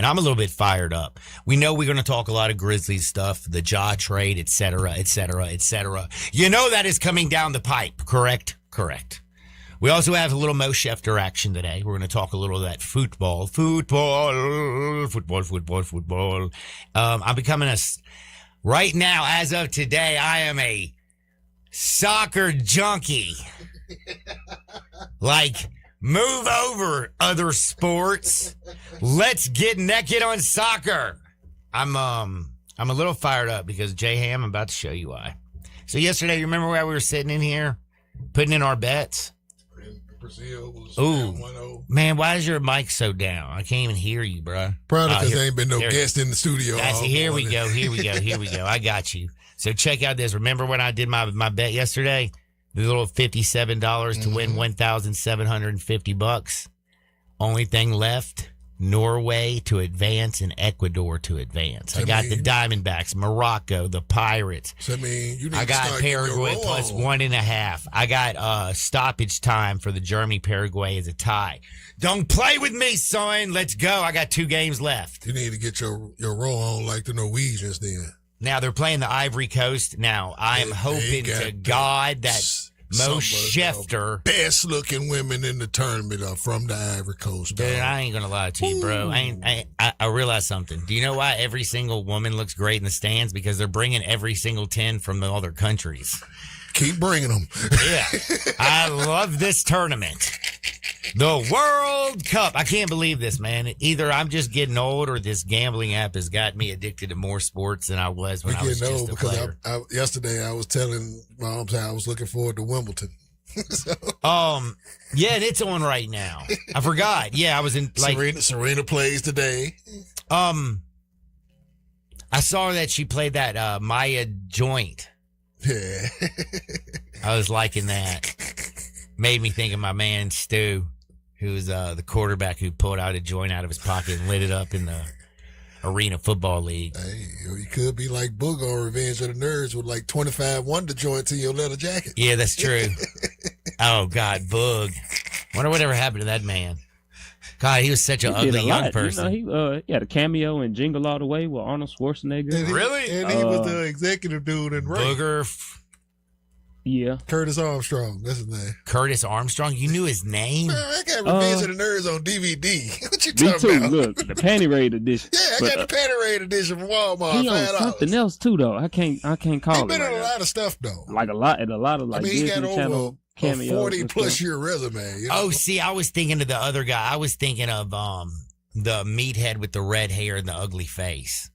and I'm a little bit fired up. We know we're going to talk a lot of Grizzlies stuff, the Ja trade, et cetera, et cetera, et cetera. You know that is coming down the pipe, correct? Correct. We also have a little Mo Schefter action today. We're going to talk a little of that football. I'm becoming right now, as of today, I am a soccer junkie. Like, move over, other sports. Let's get naked on soccer. I'm a little fired up because J-Ham, I'm about to show you why. So yesterday, you remember where we were sitting in here, putting in our bets? Brazil was Ooh, 1-0. Man, why is your mic so down? I can't even hear you, bro. Probably because there ain't been no guest in the studio. Here we go. I got you. So check out this. Remember when I did my bet yesterday? The little $57 to win $1,750. Only thing left, Norway to advance and Ecuador to advance. I got the Diamondbacks, Morocco, the Pirates. So, you need I got Paraguay plus 1.5. I got stoppage time for the Germany-Paraguay as a tie. Don't play with me, son. Let's go. I got 2 games left. You need to get your roll on like the Norwegians then. Now, they're playing the Ivory Coast. Now, I'm hoping to God that Mo Schefter. Best looking women in the tournament are from the Ivory Coast. Dude, I ain't gonna lie to you, bro. I realized something. Do you know why every single woman looks great in the stands? Because they're bringing every single 10 from the other countries. Keep bringing them. Yeah. I love this tournament. The World Cup. I can't believe this, man. Either I'm just getting old or this gambling app has got me addicted to more sports than I was when I was just a player. Yesterday I was telling Mom I was looking forward to Wimbledon. Yeah, it's on right now. I forgot. Yeah, I was in Serena plays today. I saw that she played that Maya joint. Yeah. I was liking that. Made me think of my man Stu, who was the quarterback who pulled out a joint out of his pocket and lit it up in the Arena Football League. Hey, you could be like Boog on Revenge of the Nerds with like 25 Wonder joints in your leather jacket. Yeah, that's true. Oh, God, Boog. Wonder whatever happened to that man. God, he was such an ugly young person. You know, he had a cameo in Jingle All the Way with Arnold Schwarzenegger. Really? And he was the executive dude in Ray. Booger. Yeah. Curtis Armstrong. That's his name. Curtis Armstrong? You knew his name? Man, I got Revenge of the Nerds on DVD. What you talking me too. about? Look, the Panty Raid edition. Yeah, I got the Panty Raid edition from Walmart. He on something else too, though. I can't call it. He's been in a lot of stuff, though. Like a lot of like he got Disney Channel cameos. 40-plus year resume. You know? Oh, see, I was thinking of the other guy. I was thinking of the meathead with the red hair and the ugly face.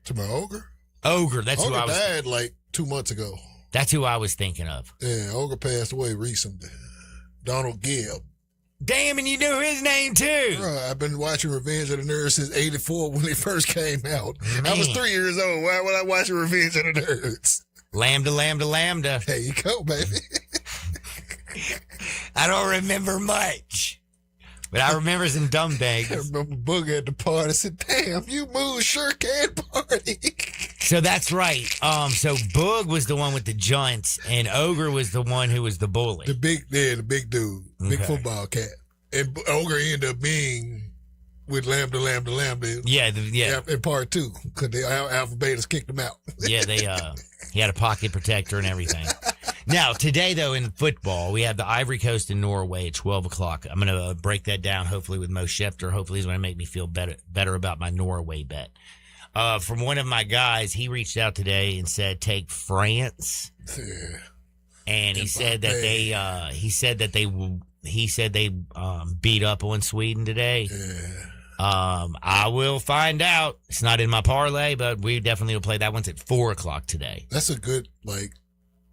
To my Ogre? Ogre, that's Ogre who I was. died like 2 months ago. That's who I was thinking of. Yeah, Ogre passed away recently. Donald Gibb. Damn, and you knew his name too. Bro, I've been watching Revenge of the Nerds since '84 when it first came out. Man. I was 3 years old. Why was I watching Revenge of the Nerds? Lambda, lambda, lambda. There you go, baby. I don't remember much, but I remember some dumb things. I remember Booger at the party said, "Damn, you move sure can party." So that's right. So Boog was the one with the joints, and Ogre was the one who was the bully. The big dude, big football cat. And Ogre ended up being with Lambda. Yeah. In part 2, because the Alpha Betas kicked him out. Yeah, he had a pocket protector and everything. Now, today, though, in football, we have the Ivory Coast and Norway at 12 o'clock. I'm going to break that down, hopefully, with Mo Schefter. Hopefully, he's going to make me feel better about my Norway bet. From one of my guys, he reached out today and said, take France. Yeah. And he said that they beat up on Sweden today. Yeah. I will find out. It's not in my parlay, but we definitely will play. That one's at 4 o'clock today. That's a good,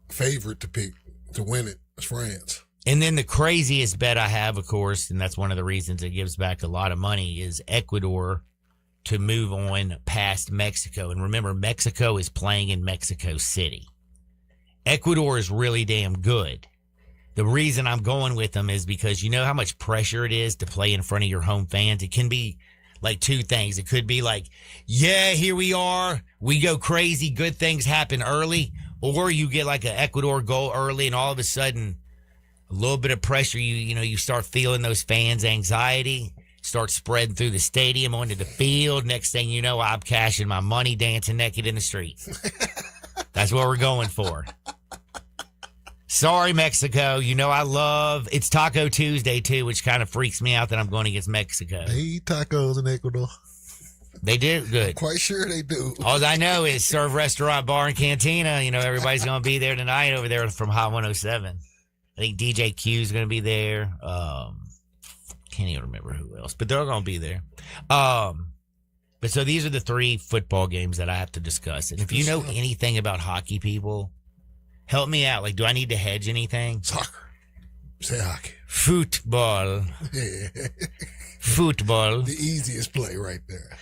favorite to pick to win it. It's France. And then the craziest bet I have, of course, and that's one of the reasons it gives back a lot of money, is Ecuador to move on past Mexico. And remember, Mexico is playing in Mexico City. Ecuador is really damn good. The reason I'm going with them is because you know how much pressure it is to play in front of your home fans? It can be like two things. It could be like, yeah, here we are. We go crazy. Good things happen early. Or you get like an Ecuador goal early and all of a sudden a little bit of pressure. You start feeling those fans' anxiety. start spreading through the stadium onto the field. Next thing you know, I'm cashing my money dancing naked in the street. That's what we're going for. Sorry, Mexico. You know I love it's Taco Tuesday too, which kind of freaks me out that I'm going against Mexico. They eat tacos in Ecuador. They do good. Quite sure they do. All I know is Serve Restaurant Bar and Cantina. You know everybody's going to be there tonight over there from Hot 107. I think DJ Q is going to be there. Can't even remember who else, but they're going to be there. But so these are the 3 football games that I have to discuss. And if you know anything about hockey, people, help me out. Like, do I need to hedge anything? Soccer. Say hockey. Football. Yeah. Football. The easiest play right there.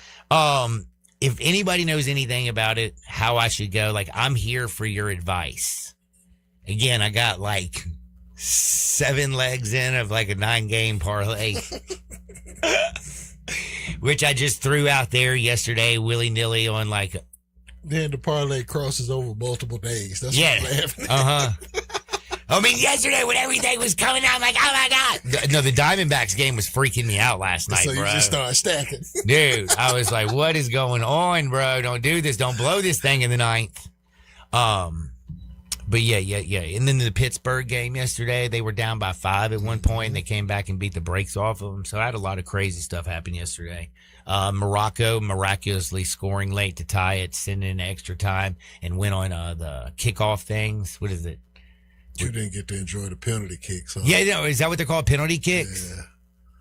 If anybody knows anything about it, how I should go, like, I'm here for your advice. Again, I got like 7 legs in of like a 9-game parlay, which I just threw out there yesterday willy-nilly on like. Then the parlay crosses over multiple days. That's what I'm laughing at. I mean, yesterday when everything was coming out, I'm like, oh my God. No, the Diamondbacks game was freaking me out last night, so bro. You just started stacking. Dude, I was like, what is going on, bro? Don't do this. Don't blow this thing in the 9th. But yeah. And then the Pittsburgh game yesterday, they were down by 5 at one point, and they came back and beat the brakes off of them. So I had a lot of crazy stuff happen yesterday. Morocco miraculously scoring late to tie it, sending in extra time, and went on the kickoff things. What is it? You didn't get to enjoy the penalty kicks. Huh? Yeah, no, is that what they're called? Penalty kicks? Yeah.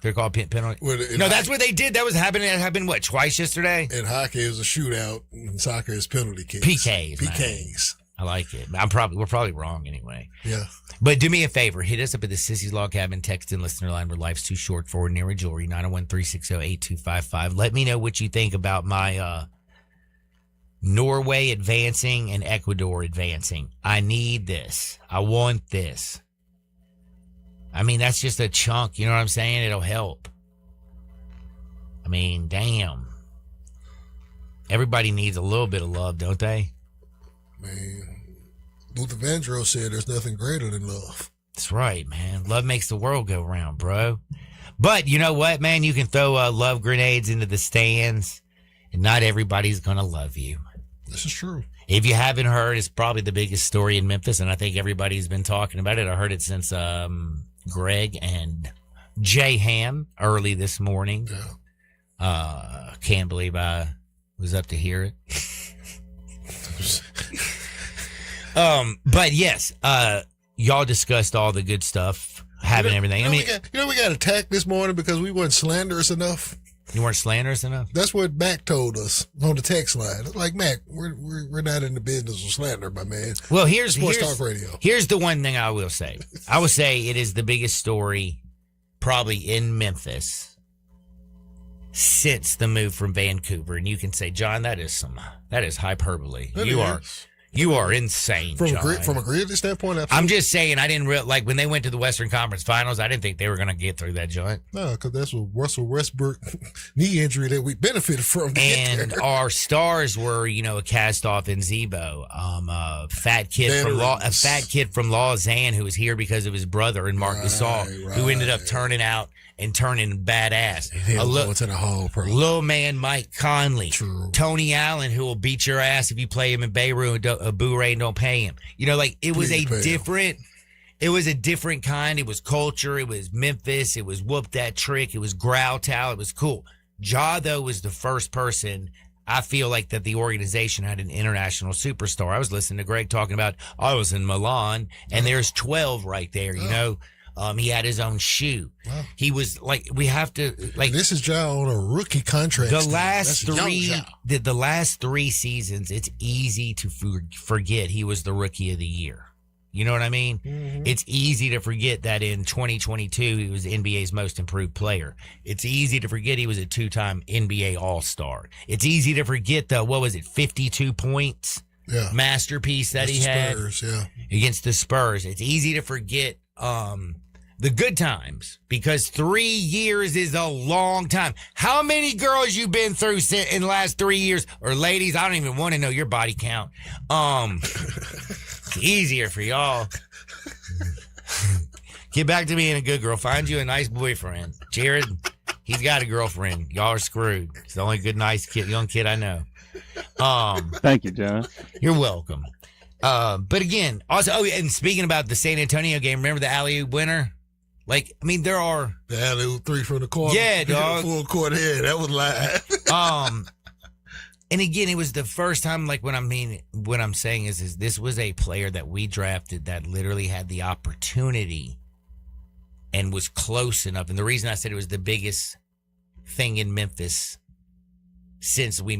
They're called penalty. Well, no, that's what they did. That happened what, twice yesterday? In hockey, it was a shootout. In soccer, it's penalty kicks. PKs. PKs. I like it. We're probably wrong anyway. Yeah. But do me a favor. Hit us up at the Sissy's Log Cabin text and listener line where life's too short for ordinary jewelry, 901-360-8255. Let me know what you think about my Norway advancing and Ecuador advancing. I need this. I want this. I mean, that's just a chunk. You know what I'm saying? It'll help. I mean, damn. Everybody needs a little bit of love, don't they? Man, Luther Vandross said there's nothing greater than love. That's right, man. Love makes the world go round, bro. But you know what, man? You can throw love grenades into the stands, and not everybody's going to love you. This is true. If you haven't heard, it's probably the biggest story in Memphis, and I think everybody's been talking about it. I heard it since Greg and Jay Ham early this morning. Yeah. Can't believe I was up to hear it. But yes, y'all discussed all the good stuff, having everything. I mean, we got attacked this morning because we weren't slanderous enough. You weren't slanderous enough? That's what Mac told us on the text line. Like, Mac, we're not in the business of slander, my man. Well, here's Talk Radio. Here's the one thing I will say. I will say it is the biggest story probably in Memphis since the move from Vancouver. And you can say, John, that is hyperbole. You are insane, from John. From a Grizzly standpoint, absolutely. I'm just saying, I didn't like when they went to the Western Conference Finals, I didn't think they were going to get through that joint. No, because that's what Russell Westbrook knee injury that we benefited from. And our stars were, a cast off in Zebo, a fat kid from Lausanne who was here because of his brother and Marc Gasol, who ended up turning badass. Going to the Hall Pro. Little man Mike Conley. True. Tony Tony Allen, who will beat your ass if you play him in Beirut and Boo-Ray and don't pay him. It was a different kind. It was culture. It was Memphis. It was whoop that trick. It was growl towel. It was cool. Ja, though, was the first person I feel like that the organization had an international superstar. I was listening to Greg talking about, I was in Milan, and there's 12 right there, he had his own shoe. Wow. He was like, we have to like. This is Ja on a rookie contract. The last 3 seasons, it's easy to forget he was the rookie of the year. You know what I mean? Mm-hmm. It's easy to forget that in 2022, he was NBA's most improved player. It's easy to forget he was a 2-time NBA All-Star. It's easy to forget 52 points masterpiece that he had against the Spurs. It's easy to forget the good times because 3 years is a long time. How many girls you been through in the last 3 years? Or ladies, I don't even want to know your body count. It's easier for y'all. Get back to being a good girl. Find you a nice boyfriend. Jared, He's got a girlfriend. Y'all are screwed. He's the only good, nice kid, young kid I know. Thank you, John. You're welcome. But again, also, and speaking about the San Antonio game, remember the alley-oop winner? Like, I mean, there are the alley-oop 3 from the corner. Yeah, dog. Full court head. That was live. And again, it was the first time, like, what I'm saying is this was a player that we drafted that literally had the opportunity and was close enough. And the reason I said it was the biggest thing in Memphis since they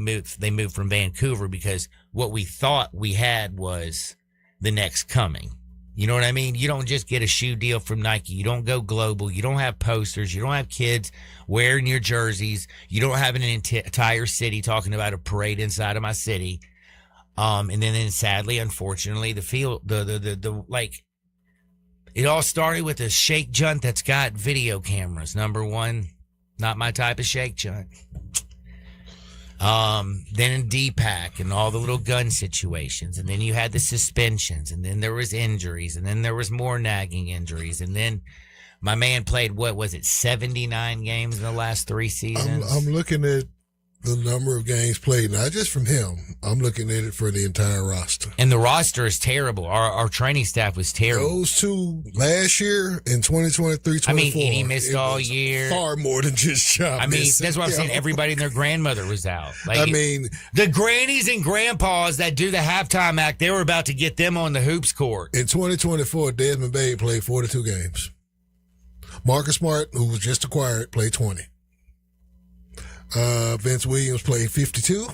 moved from Vancouver, because what we thought we had was the next coming. You know what I mean? You don't just get a shoe deal from Nike. You don't go global. You don't have posters. You don't have kids wearing your jerseys. You don't have an entire city talking about a parade inside of my city. And then sadly, unfortunately, the field, like, it all started with a shake junt that's got video cameras. Number one, not my type of shake junt. Then in D-Pack and all the little gun situations, and then you had the suspensions, and then there was injuries, and then there was more nagging injuries, and then my man played, what was it, 79 games in the last 3 seasons? I'm looking at the number of games played, not just from him. I'm looking at it for the entire roster. And the roster is terrible. Our training staff was terrible. Those two last year in 2023, 24. I mean, he missed all year. Far more than just job. I mean, that's what I'm saying. Everybody and their grandmother was out. Like, I mean, the grannies and grandpas that do the halftime act, they were about to get them on the hoops court. In 2024, Desmond Bane played 42 games. Marcus Smart, who was just acquired, played 20. Vince Williams played 52.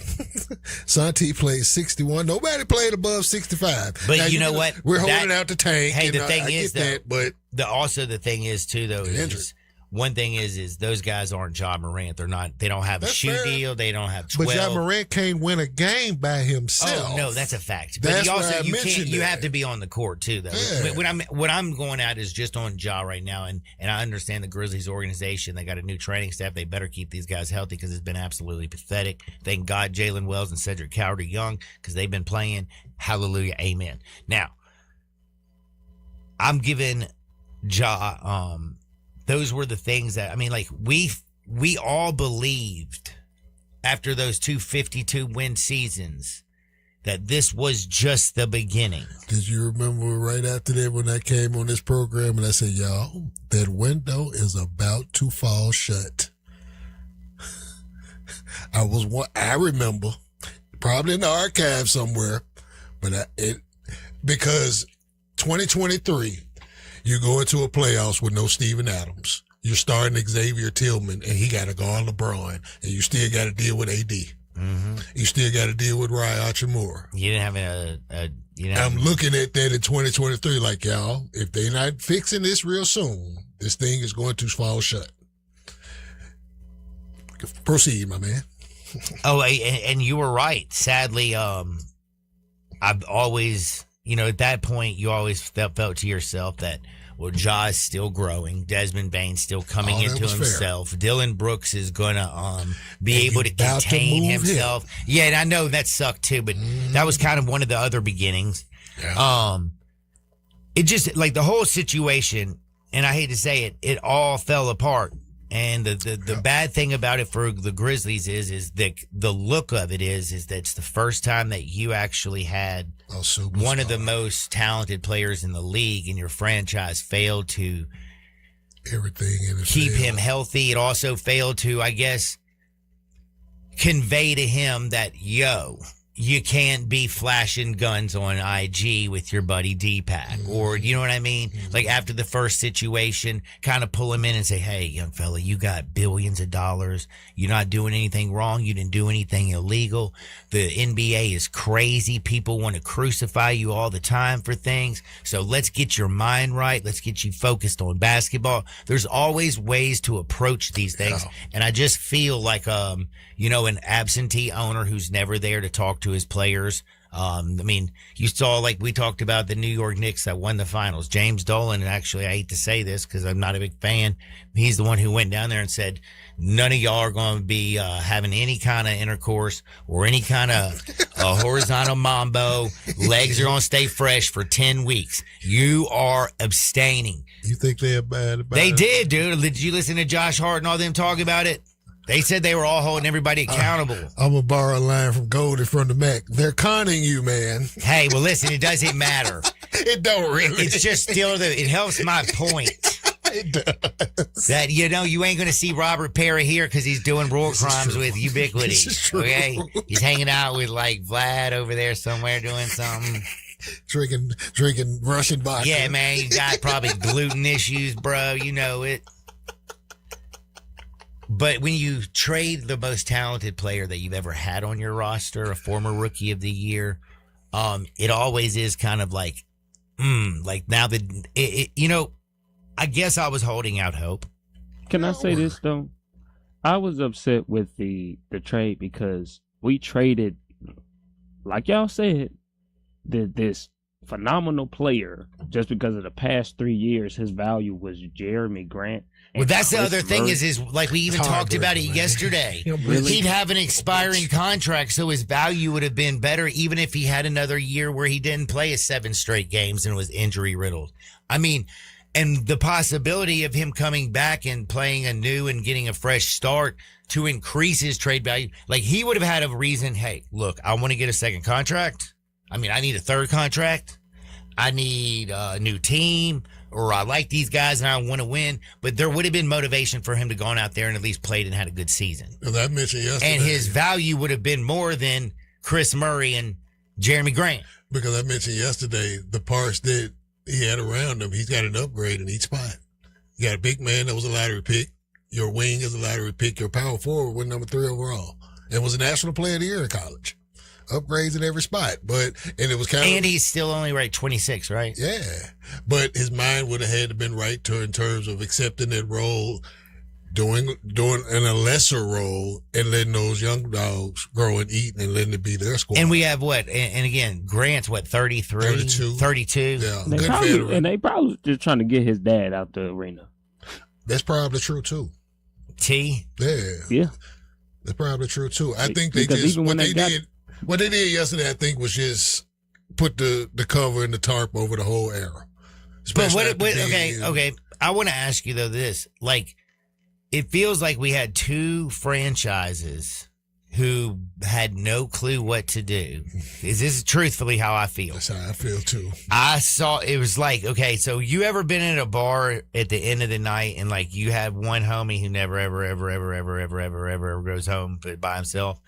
Santi played 61. Nobody played above 65. But now, you know what? We're holding out the tank. Hey, the thing is, though, but the thing is too, though, is one thing is those guys aren't Ja Morant. They don't have a shoe deal. They don't have 12. But Ja Morant can't win a game by himself. Oh no, that's a fact. That's but why you have to be on the court too, though. Yeah. What I'm going at is just on Ja right now, and I understand the Grizzlies organization. They got a new training staff. They better keep these guys healthy because it's been absolutely pathetic. Thank God Jalen Wells and Cedric Coward are young because they've been playing. Hallelujah, amen. Now, I'm giving Ja. Those were the things that, I mean, like, we all believed after those 252 win seasons that this was just the beginning. Did you remember right after that when I came on this program and I said, y'all, that window is about to fall shut? I remember, probably in the archive somewhere, but because 2023, you go into a playoffs with no Steven Adams. You're starting Xavier Tillman, and he got to guard LeBron, and you still got to deal with AD. Mm-hmm. You still got to deal with Ryan Hachimura. You didn't have I'm looking at that in 2023 like, y'all, if they're not fixing this real soon, this thing is going to fall shut. Proceed, my man. Oh, and you were right. Sadly, I've always, at that point, you always felt to yourself that, well, Ja is still growing. Desmond Bane's still coming into himself. Fair. Dylan Brooks is going to be able to contain himself. Yeah, and I know that sucked too, but that was kind of one of the other beginnings. Yeah. It just, like, the whole situation, and I hate to say it, it all fell apart. And the bad thing about it for the Grizzlies is that the look of it is that it's the first time that you actually had one of the most talented players in the league, and your franchise failed to keep him healthy. It also failed to, I guess, convey to him that, you can't be flashing guns on IG with your buddy D-Pack. Or, you know what I mean? Like, after the first situation, kind of pull him in and say, hey, young fella, you got billions of dollars. You're not doing anything wrong. You didn't do anything illegal. The NBA is crazy. People want to crucify you all the time for things. So let's get your mind right. Let's get you focused on basketball. There's always ways to approach these things. And I just feel like, an absentee owner who's never there to talk to his players. I mean, you saw, like we talked about, the New York Knicks that won the finals. James Dolan, and actually I hate to say this because I'm not a big fan, he's the one who went down there and said, none of y'all are going to be having any kind of intercourse or any kind of horizontal mambo. Legs are going to stay fresh for 10 weeks. You are abstaining. You think they're bad about They it? did, dude. Did you listen to Josh Hart and all them talk about it? They said they were all holding everybody accountable. I'm going to borrow a line from Goldie from the Mac. They're conning you, man. Hey, well, listen, it doesn't matter. It don't really. It's just still, it helps my point. It does. That, you know, you ain't going to see Robert Perry here because he's doing war crimes with Ubiquity. This is true. Okay? He's hanging out with, like, Vlad over there somewhere doing something. Drinking Russian vodka. Yeah, man, you got probably gluten issues, bro. You know it. But when you trade the most talented player that you've ever had on your roster, a former rookie of the year, it always is kind of like, like now that, you know, I guess I was holding out hope. Can I say this though? I was upset with the trade because we traded, like y'all said, this phenomenal player just because of the past 3 years. His value was Jeremy Grant. Well, that's the Chris other thing Murray. is like we even It's talked about it heartbreaking, man. yesterday. Really? He'd have an expiring contract, so his value would have been better even if he had another year where he didn't play his 7 straight games and was injury riddled. I mean, and the possibility of him coming back and playing anew and getting a fresh start to increase his trade value, like he would have had a reason. Hey, look, I want to get a second contract. I mean, I need a third contract. I need a new team, or I like these guys and I want to win. But there would have been motivation for him to go on out there and at least played and had a good season. As I mentioned yesterday. And his value would have been more than Chris Murray and Jeremy Grant. Because I mentioned yesterday, the parts that he had around him, he's got an upgrade in each spot. You got a big man that was a lottery pick. Your wing is a lottery pick. Your power forward went number 3 overall and was a national player of the year in college. Upgrades in every spot. And it was kind of. And he's still only 26, right? Yeah. But his mind would have had to been right in terms of accepting that role, doing in a lesser role, and letting those young dogs grow and eat and letting it be their squad. And we have what? And again, Grant's what, 33? 32. Yeah. They Good probably, veteran. and they probably just trying to get his dad out the arena. That's probably true too. T. Yeah. Yeah. That's probably true too. I think they Because just even when what they did yesterday, I think, was just put the cover and the tarp over the whole era. But Especially after okay. I want to ask you though this, like, it feels like we had 2 franchises who had no clue what to do. Is this truthfully how I feel? That's how I feel too. I saw, it was like, okay, so you ever been in a bar at the end of the night and like you have one homie who never, ever goes home but by himself.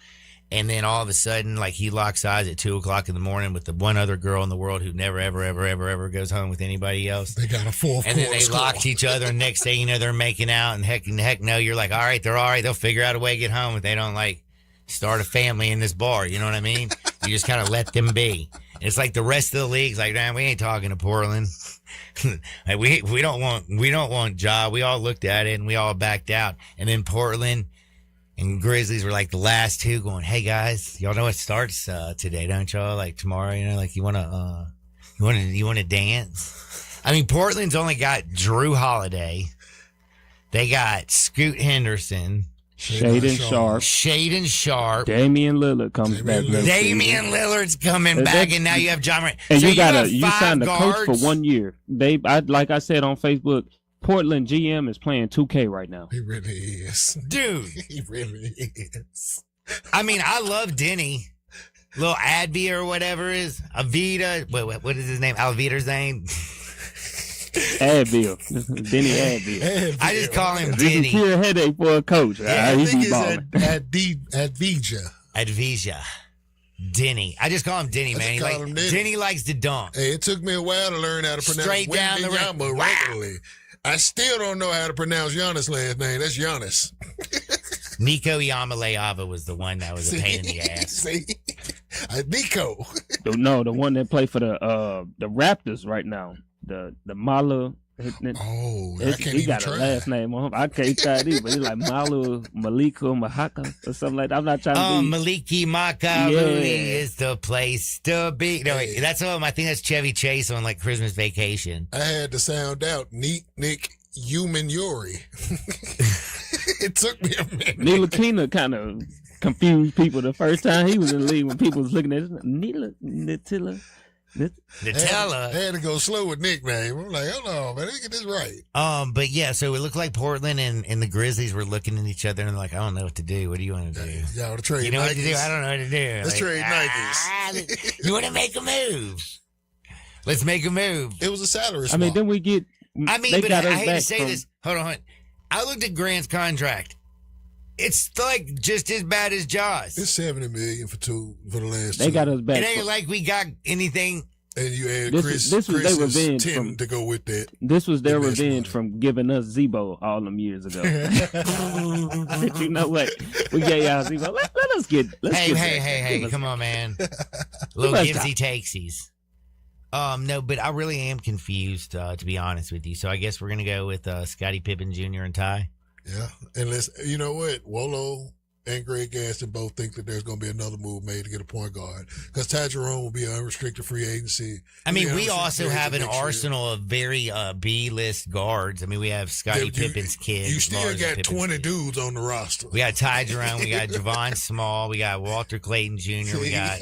And then all of a sudden, like he locks eyes at 2:00 in the morning with the one other girl in the world who never, ever goes home with anybody else. They got a fourth And then quarter they score. locked each other. And next thing you know, they're making out. And heck no, you're like, all right, they're all right. They'll figure out a way to get home if they don't like start a family in this bar. You know what I mean? You just kind of let them be. And it's like the rest of the league's like, man, we ain't talking to Portland. Like, we don't want Ja. We all looked at it and we all backed out. And then Portland and Grizzlies were like the last 2 going, hey guys, y'all know it starts today, don't y'all? Like tomorrow, you know, like you wanna dance? I mean, Portland's only got Drew Holiday. They got Scoot Henderson, Shaden Sharp, Damian Lillard comes back. next season. Damian Lillard's coming And back, they- and now you have John Morant. And So you have you 5 signed a coach guards. for 1 year. Like I said on Facebook, Portland GM is playing 2K right now. He really is. Dude. He really is. I mean, I love Denny. Little Advia or whatever is. Avita. What is his name? Alvida's name? Advil. Denny Advil. I just call him This is Denny. pure headache for a coach. Yeah, I He think be it's balling. Advija. Advisia. Denny. I just call him Denny, I man. just call him Denny. Denny likes to dunk. Hey, it took me a while to learn how to pronounce Straight down the Wembanyama road. regularly. I still don't know how to pronounce Giannis' last name. That's Giannis. Nico Yamaleava was the one that was a pain in the ass. See? Nico. No, the one that play for the Raptors right now. The Mala Oh, I can't he even got try. a last name on him. I can't try it either, but he's like Malu Malika Mahaka or something like that. I'm not trying to be. Maliki Makarui is the place to be. No, wait, that's I think that's Chevy Chase on like Christmas Vacation. I had to sound out Nick Human Yuri. It took me a minute. Nila Kina kind of confused people the first time he was in the league when people was looking at it. Nutella. Nutella. I had to go slow with nickname. I'm like, hold on, man, let me get this right. But yeah, so it looked like Portland and the Grizzlies were looking at each other and like, I don't know what to do. What do you want to do? Y'all want to trade You know Nikes? what to do? I don't know what to do. Let's trade Nikes. You want to make a move? Let's make a move. It was a salary I swap. mean, then we get. I mean, they but got I us hate to back say from- this. Hold on. I looked at Grant's contract. It's like just as bad as Jaws. It's $70 million for the last. They two. got us back. It ain't from- like we got anything. And you add This Chris. was their Chris's revenge 10 from- to go with that. This was their The best revenge one. from giving us Zebo all them years ago. You know what? We gave y'all Zebo. Let us get. Let's Hey, get hey, that. hey, hey! Give us- Come on, man. Little Let's givesy takesies. No, but I really am confused. To be honest with you, so I guess we're gonna go with Scottie Pippen Jr. and Ty. Yeah. And you know what? Wolo and Greg Gaston both think that there's going to be another move made to get a point guard because Ty Jerome will be an unrestricted free agency. I mean, He'll be we an also unrestricted have an free agent next year. arsenal of very B-list guards. I mean, we have Scottie You- Pippen's kid. You still Lars got Pippen's 20 kid. dudes on the roster. We got Ty Jerome. We got Javon Small. We got Walter Clayton Jr. We got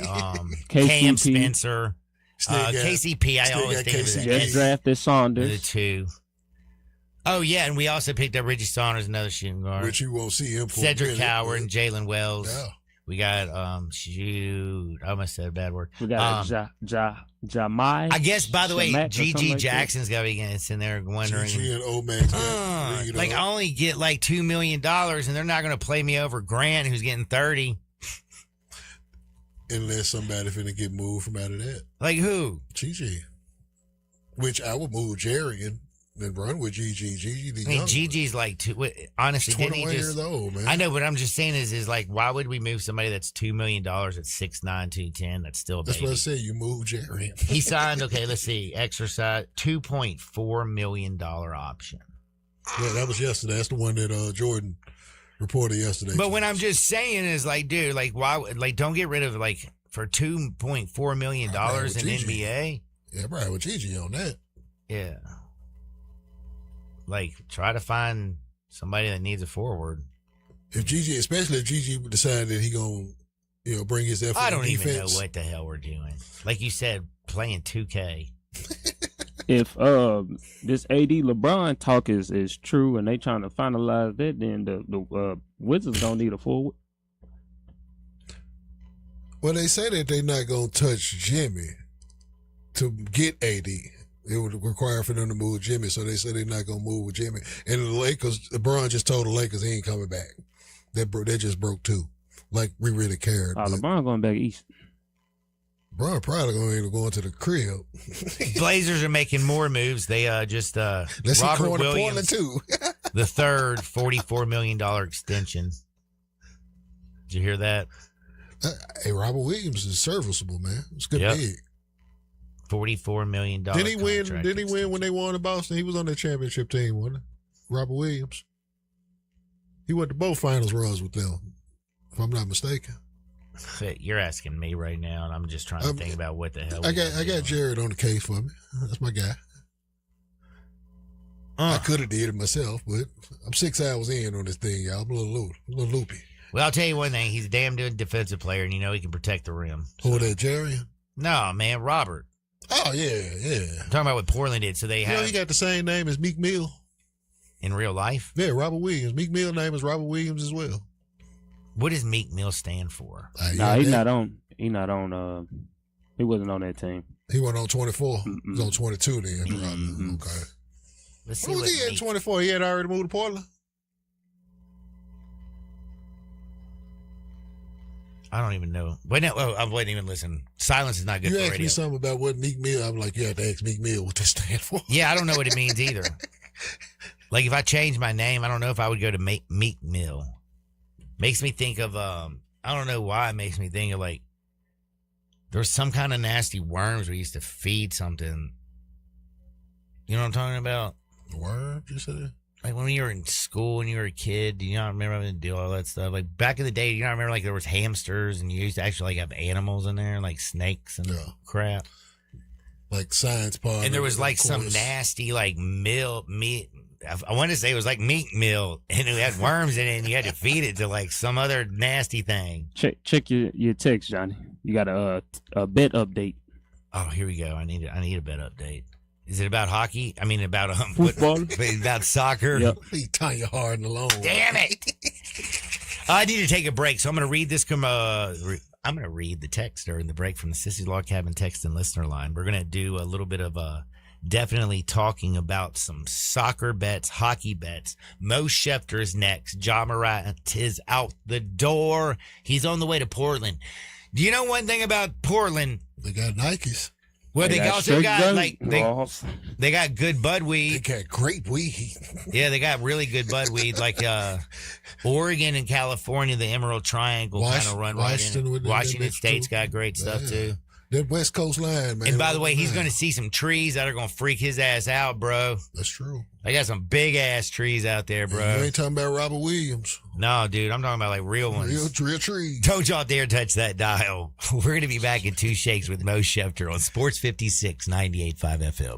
KCP. Cam Spencer. Still got- KCP. I still always got think of it KCP. Just as drafted the Saunders. two. Oh, yeah, and we also picked up Reggie Saunders, another shooting guard. Which you won't see him for a Cedric minute, Howard but- and Jalen Wells. Yeah. We got I almost said a bad word. We got Jamai. I guess by the way, Shamak or something GG like that. Jackson's got to be getting in there wondering. GG and Omax. Like I only get like $2 million, and they're not going to play me over Grant, who's getting 30. Unless somebody finna get moved from out of that. Like who? GG. Which I would move Jerry and then run with GG. GG the I mean, young GG's like honestly, didn't he 21 just? years old, man. I know, but I'm just saying is like, why would we move somebody that's $2 million at 6'9", 210? That's still a That's baby. what I said. You move Jerry. He signed. Okay, let's see. Exercise $2.4 million option. Yeah, that was yesterday. That's the one that Jordan reported yesterday. But when I'm just saying is like, dude, like why? Like, don't get rid of like for $2.4 million in Right, with GG. NBA. Yeah, right, with GG on that. Yeah. Like, try to find somebody that needs a forward. If GG, especially if GG would decide that he gonna, bring his effort I on don't even know defense. what the hell we're doing. Like you said, playing 2K. If this AD LeBron talk is true and they trying to finalize that, then the Wizards don't need a forward. Well, they say that they're not gonna touch Jimmy to get AD. It would require for them to move Jimmy, so they said they're not gonna move with Jimmy. And the Lakers, LeBron just told the Lakers he ain't coming back. They just broke too. Like we really cared. Oh, but LeBron going back east. LeBron probably gonna end up going to the crib. Blazers are making more moves. They just Let's see Robert going to Portland Williams, too. the third $44 million extension. Did you hear that? Hey, Robert Williams is serviceable, man. It's good Yep. big. $44 million. Didn't he win? contract Didn't he win when extension. they won in Boston? He was on the championship team, wasn't he? Robert Williams. He went to both finals runs with them, if I'm not mistaken. You're asking me right now, and I'm just trying to think about what the hell. I we got doing. Jared on the case for me. That's my guy. I could have did it myself, but I'm 6 hours in on this thing, y'all. I'm a little loopy. Well, I'll tell you one thing. He's a damn good defensive player, and he can protect the rim. Who that, Jerry? No, man, Robert. Oh yeah. I'm talking about what Portland did. So they You know have he got the same name as Meek Mill. in real life. Yeah, Robert Williams. Meek Mill name is Robert Williams as well. What does Meek Mill stand for? Nah, he's not on. He not on. He wasn't on that team. He went on 24. He was on Mm-mm. 22 then. Mm-mm. Okay. Let's see What what was he at Meek- 24? He had already moved to Portland? I don't even know. Wait, no, I wasn't even listening. Silence is not good You for asked radio. me something about what Meek Mill. I'm like, you have to ask Meek Mill what they stand for. Yeah, I don't know what it means either. Like if I change my name, I don't know if I would go to Meek Mill. Makes me think of I don't know why it makes me think of like there's some kind of nasty worms we used to feed something. You know what I'm talking about? Worms, you said? Like when you were in school and you were a kid, do you not remember having to do all that stuff? Like back in the day, do you not remember like there was hamsters and you used to actually like have animals in there, like snakes and crap? Like science part. And there was like some course. nasty like meat. I want to say it was like meat meal, and it had worms in it, and you had to feed it to like some other nasty thing. Check your text, Johnny. You got a bet update. Oh, here we go. I need a bet update. Is it about hockey? I mean, about Football? about soccer? Yep. He Tanya Hardin alone. Damn it! I need to take a break, so I'm going to read this. I'm going to read the text during the break from the Sissy Log Cabin text and listener line. We're going to do a little bit of definitely talking about some soccer bets, hockey bets. Mo Schefter is next. Ja Morant is out the door. He's on the way to Portland. Do you know one thing about Portland? They got Nikes. Well, they also got like Ross. they got good bud They weed. got great weed. Yeah, they got really good bud weed. Like Oregon and California, the Emerald Triangle kind of run right in. Washington State's got great stuff too. That West Coast line, man. And by the way, he's going to see some trees that are going to freak his ass out, bro. That's true. They got some big ass trees out there, bro. You ain't talking about Robert Williams. No, dude, I'm talking about like real ones. Real tree. Don't y'all dare touch that dial. We're going to be back in 2 shakes with Mo Schefter on Sports 56, 98.5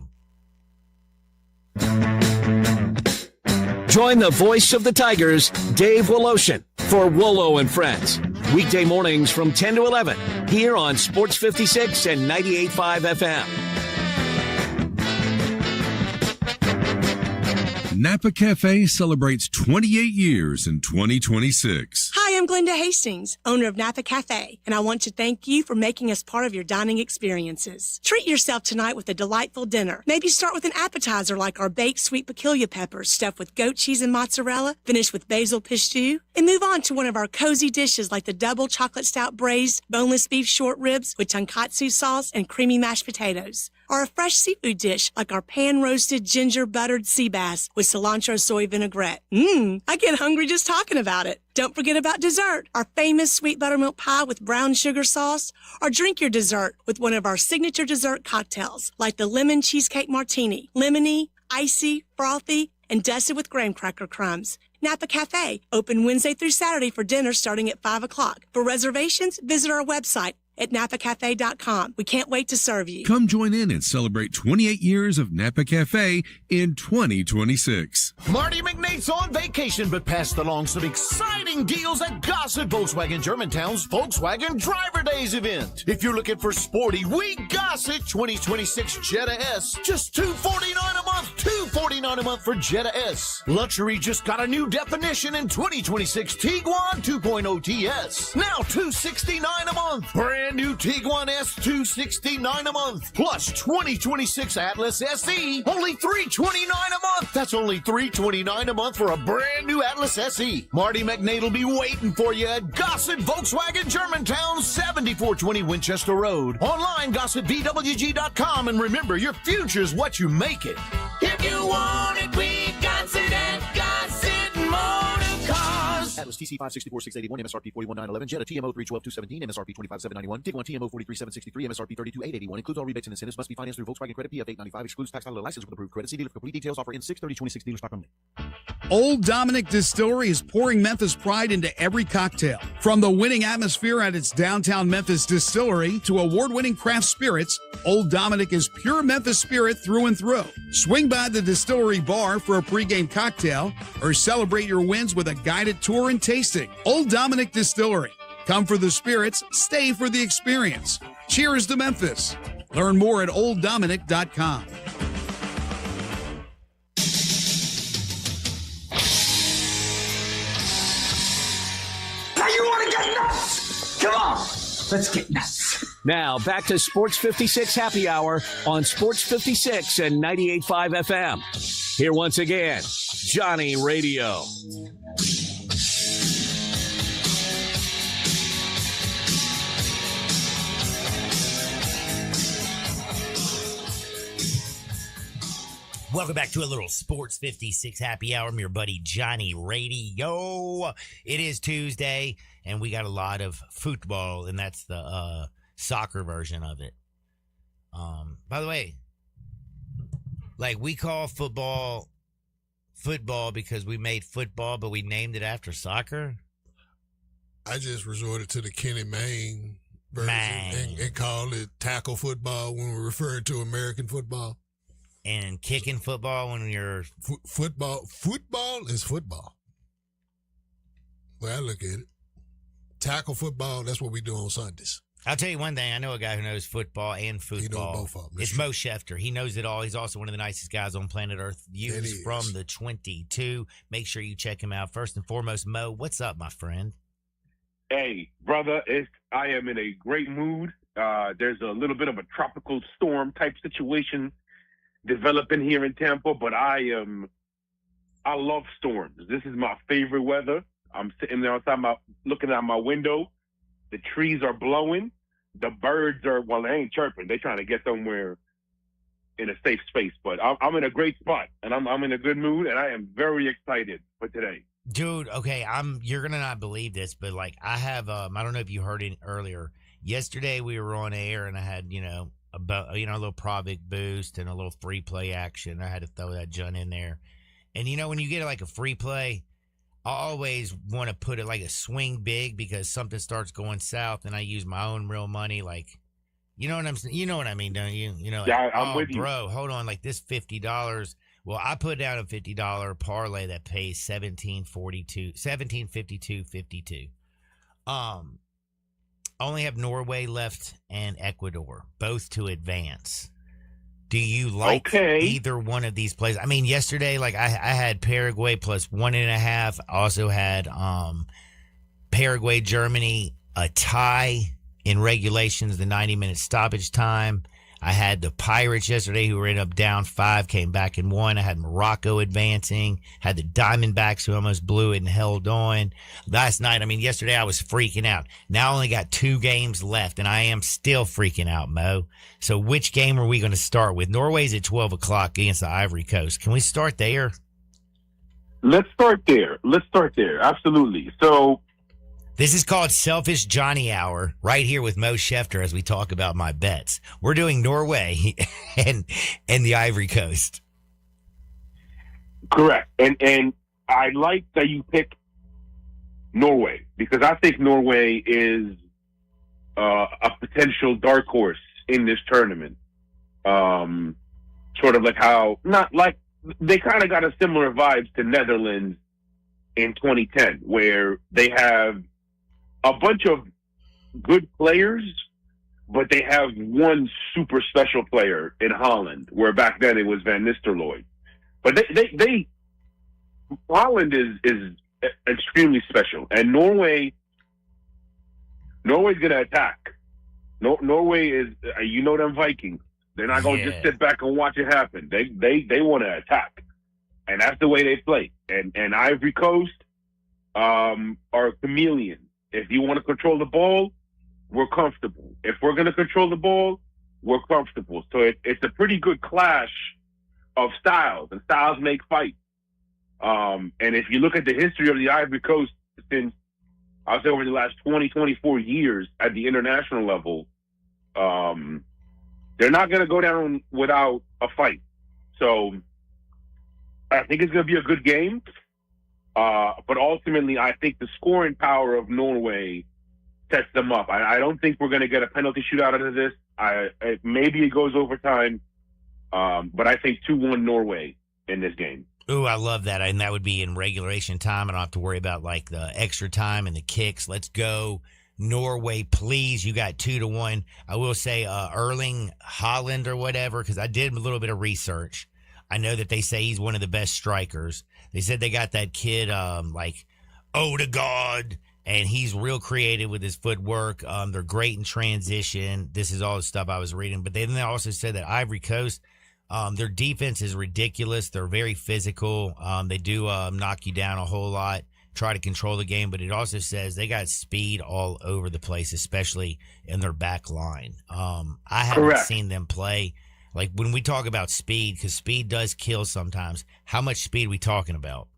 FM. Join the voice of the Tigers, Dave Woloshin, for Wolo and Friends. Weekday mornings from 10 to 11 here on Sports 56 and 98.5 FM. Napa Cafe celebrates 28 years in 2026. Hi, I'm Glenda Hastings, owner of Napa Cafe, and I want to thank you for making us part of your dining experiences. Treat yourself tonight with a delightful dinner. Maybe start with an appetizer like our baked sweet piquilla peppers stuffed with goat cheese and mozzarella, finished with basil pistou, and move on to one of our cozy dishes like the double chocolate stout braised boneless beef short ribs with tonkatsu sauce and creamy mashed potatoes. Or a fresh seafood dish like our pan-roasted ginger-buttered sea bass with cilantro soy vinaigrette. I get hungry just talking about it. Don't forget about dessert, our famous sweet buttermilk pie with brown sugar sauce, or drink your dessert with one of our signature dessert cocktails like the lemon cheesecake martini, lemony, icy, frothy, and dusted with graham cracker crumbs. Napa Cafe, open Wednesday through Saturday for dinner starting at 5 o'clock. For reservations, visit our website at napacafe.com. We can't wait to serve you. Come join in and celebrate 28 years of Napa Cafe in 2026. Marty McNate's on vacation, but passed along some exciting deals at Gossett Volkswagen Germantown's Volkswagen Driver Days event. If you're looking for sporty, we Gossett 2026 Jetta S. Just $249 a month. $249 a month for Jetta S. Luxury just got a new definition in 2026 Tiguan 2.0 TS. Now $269 a month. Brand new Tiguan S $269 a month. Plus 2026 Atlas SE, only $329 a month. That's only $329 a month for a brand new Atlas SE. Marty McNate will be waiting for you at Gossett Volkswagen Germantown, 7420 Winchester Road. Online, GossettVWG.com, and remember, your future's what you make it. If you want it, we got it at Gossett Motor Cars. Atlas TC 564,681, MSRP 41,911, Jetta TMO 312,217, MSRP 25,791, Tiguan TMO 43,763, MSRP 32,881. Includes all rebates and incentives. Must be financed through Volkswagen Credit PF 895. Excludes tax title license with approved credit. See dealer for complete details. Offer in 6/30/26. Dealer stock only. Old Dominick Distillery is pouring Memphis pride into every cocktail. From the winning atmosphere at its downtown Memphis distillery to award-winning craft spirits, Old Dominick is pure Memphis spirit through and through. Swing by the distillery bar for a pregame cocktail or celebrate your wins with a guided tour and tasting. Old Dominick Distillery. Come for the spirits, stay for the experience. Cheers to Memphis. Learn more at OldDominick.com. Now you want to get nuts? Come on, let's get nuts. Now back to Sports 56 Happy Hour on Sports 56 and 98.5 FM. Here once again, Johnny Radio. Welcome back to a little Sports 56 Happy Hour. I'm your buddy Johnny Radio. It is Tuesday, and we got a lot of football, and that's the soccer version of it. By the way, like we call football football because we made football, but we named it after soccer? I just resorted to the Kenny Mayne version and called it tackle football when we're referring to American football. And kicking football when you're football is football. Well, I look at it. Tackle football, that's what we do on Sundays. I'll tell you one thing. I know a guy who knows football and football. He knows both of them. It's Mo Schefter. He knows it all. He's also one of the nicest guys on planet Earth. Views from the 22. Make sure you check him out. First and foremost, Mo, what's up, my friend? Hey, brother, I am in a great mood. There's a little bit of a tropical storm type situation developing here in Tampa, but I love storms. This is my favorite weather. I'm sitting there outside looking out my window. The trees are blowing. The birds are, well, they ain't chirping. They're trying to get somewhere in a safe space. But I'm in a great spot, and I'm in a good mood, and I am very excited for today. Dude, okay, you're gonna not believe this, but like I have I don't know if you heard it earlier. Yesterday we were on air and I had, a little Provic boost and a little free play action. I had to throw that Jun in there. And when you get like a free play, I always want to put it like a swing big because something starts going south and I use my own real money, like you know what I mean, don't you? Yeah, I'm with you. Bro, hold on, like this $50. Well, I put down a $50 parlay that pays $17.52. Only have Norway left and Ecuador, both to advance. Do you like either one of these plays? I mean, yesterday, like I had Paraguay plus 1.5. I also had Paraguay, Germany, a tie in regulations, the 90-minute stoppage time. I had the Pirates yesterday who ended up down 5, came back and won. I had Morocco advancing, had the Diamondbacks who almost blew it and held on. Last night, yesterday I was freaking out. Now I only got 2 games left and I am still freaking out, Mo. So which game are we going to start with? Norway's at 12 o'clock against the Ivory Coast. Can we start there? Let's start there. Absolutely. So this is called Selfish Johnny Hour right here with Mo Schefter as we talk about my bets. We're doing Norway and the Ivory Coast. Correct. And I like that you pick Norway because I think Norway is a potential dark horse in this tournament. Sort of like they kind of got a similar vibes to Netherlands in 2010 where they have a bunch of good players, but they have one super special player in Holland, where back then it was Van Nistelrooy. But Holland is extremely special, and Norway's going to attack. Norway is, them Vikings. They're not going to just sit back and watch it happen. They want to attack, and that's the way they play. And Ivory Coast are chameleons. If you want to control the ball, we're comfortable. If we're going to control the ball, we're comfortable. So it's a pretty good clash of styles, and styles make fights. And if you look at the history of the Ivory Coast since, I would say over the last 20, 24 years at the international level, they're not going to go down without a fight. So I think it's going to be a good game. But ultimately, I think the scoring power of Norway sets them up. I don't think we're going to get a penalty shootout out of this. Maybe it goes overtime, but I think 2-1 Norway in this game. Ooh, I love that. And that would be in regulation time. I don't have to worry about like the extra time and the kicks. Let's go Norway, please. You got 2-1. I will say Erling Haaland or whatever, because I did a little bit of research. I know that they say he's one of the best strikers. They said they got that kid, like Odegaard, and he's real creative with his footwork. They're great in transition. This is all the stuff I was reading. But then they also said that Ivory Coast, their defense is ridiculous. They're very physical. They do knock you down a whole lot, try to control the game. But it also says they got speed all over the place, especially in their back line. I haven't seen them play. Like when we talk about speed, because speed does kill sometimes, how much speed are we talking about?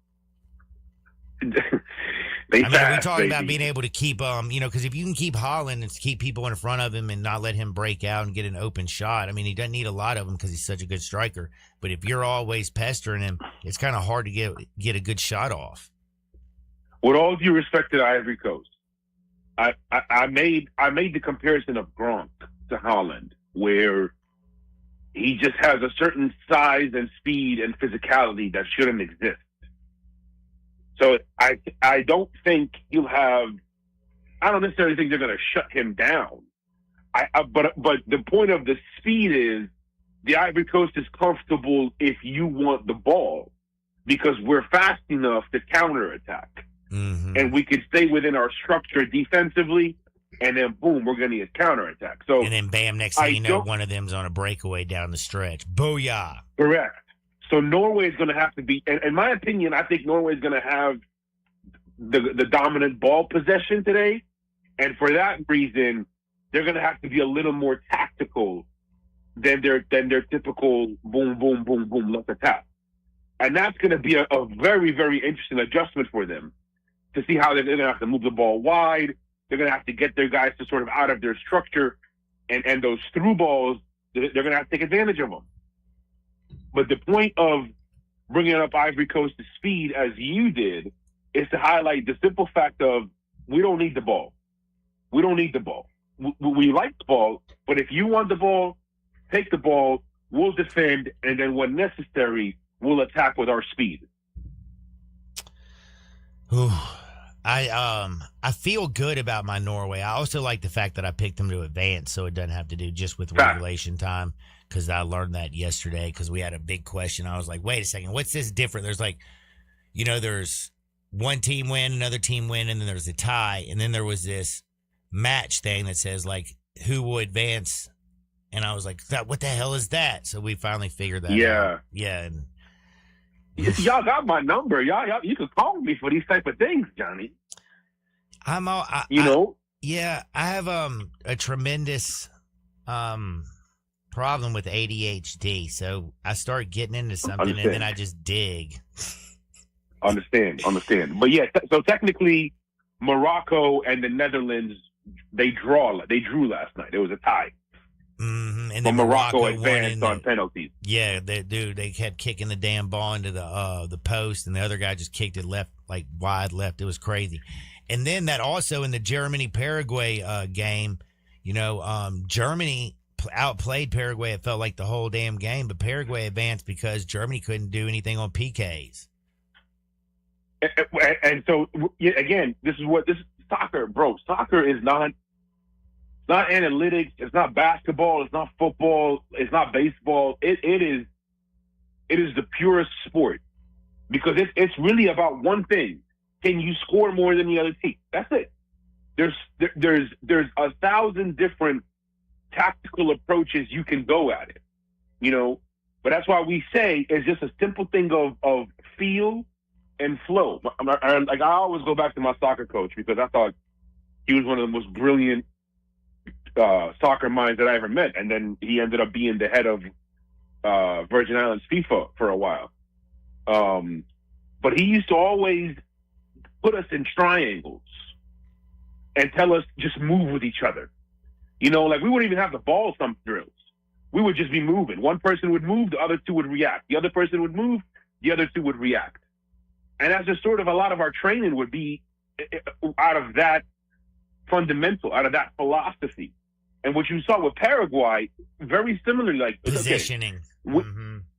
They I mean, fast, we talking about baby. being able to keep, because if you can keep Holland and keep people in front of him and not let him break out and get an open shot, I mean, he doesn't need a lot of them because he's such a good striker. But if you're always pestering him, it's kind of hard to get a good shot off. With all due respect to the Ivory Coast, I made the comparison of Gronk to Holland, where he just has a certain size and speed and physicality that shouldn't exist. So I don't think he'll have. I don't necessarily think they're going to shut him down. But the point of the speed is the Ivory Coast is comfortable if you want the ball because we're fast enough to counterattack. Mm-hmm. And we can stay within our structure defensively, and then boom, we're going to get counterattack. So and then bam, next thing you know, one of them's on a breakaway down the stretch. Booyah! Correct. So Norway is going to have to be, in my opinion, I think Norway is going to have the dominant ball possession today, and for that reason, they're going to have to be a little more tactical than their typical boom, boom, boom, boom, let's attack. And that's going to be a very, very interesting adjustment for them to see how they're going to have to move the ball wide. They're going to have to get their guys to sort of out of their structure, and those through balls, they're going to have to take advantage of them. But the point of bringing up Ivory Coast's speed, as you did, is to highlight the simple fact of we don't need the ball. We don't need the ball. We like the ball, but if you want the ball, take the ball, we'll defend, and then when necessary, we'll attack with our speed. Ooh, I feel good about my Norway. I also like the fact that I picked them to advance, so it doesn't have to do just with regulation time. Because I learned that yesterday. Because we had a big question. I was like, wait a second, what's this different? There's like, there's one team win, another team win, and then there's a tie, and then there was this match thing that says like who will advance, and I was like, what the hell is that? So we finally figured that out. Yeah. And y'all got my number. Y'all, you can call me for these type of things, Johnny. I have a tremendous problem with ADHD, so I start getting into something and then I just dig. Understand. But yeah, so technically, Morocco and the Netherlands they drew last night. It was a tie. Mm-hmm. And then Morocco won advanced on penalties. Yeah, they kept kicking the damn ball into the post, and the other guy just kicked it left, like wide left. It was crazy. And then that also in the Germany-Paraguay game, Germany outplayed Paraguay. It felt like the whole damn game, but Paraguay advanced because Germany couldn't do anything on PKs. And so again, this is soccer, bro. Soccer is not analytics. It's not basketball. It's not football. It's not baseball. It is the purest sport because it's really about one thing: can you score more than the other team? That's it. There's 1,000 different tactical approaches you can go at it, But that's why we say it's just a simple thing of feel and flow. I always go back to my soccer coach because I thought he was one of the most brilliant soccer minds that I ever met. And then he ended up being the head of Virgin Islands FIFA for a while. But he used to always put us in triangles and tell us just move with each other. Like we wouldn't even have the ball some drills. We would just be moving. One person would move, the other two would react. The other person would move, the other two would react. And that's just sort of a lot of our training would be out of that fundamental, out of that philosophy. And what you saw with Paraguay, very similarly, like positioning. Okay,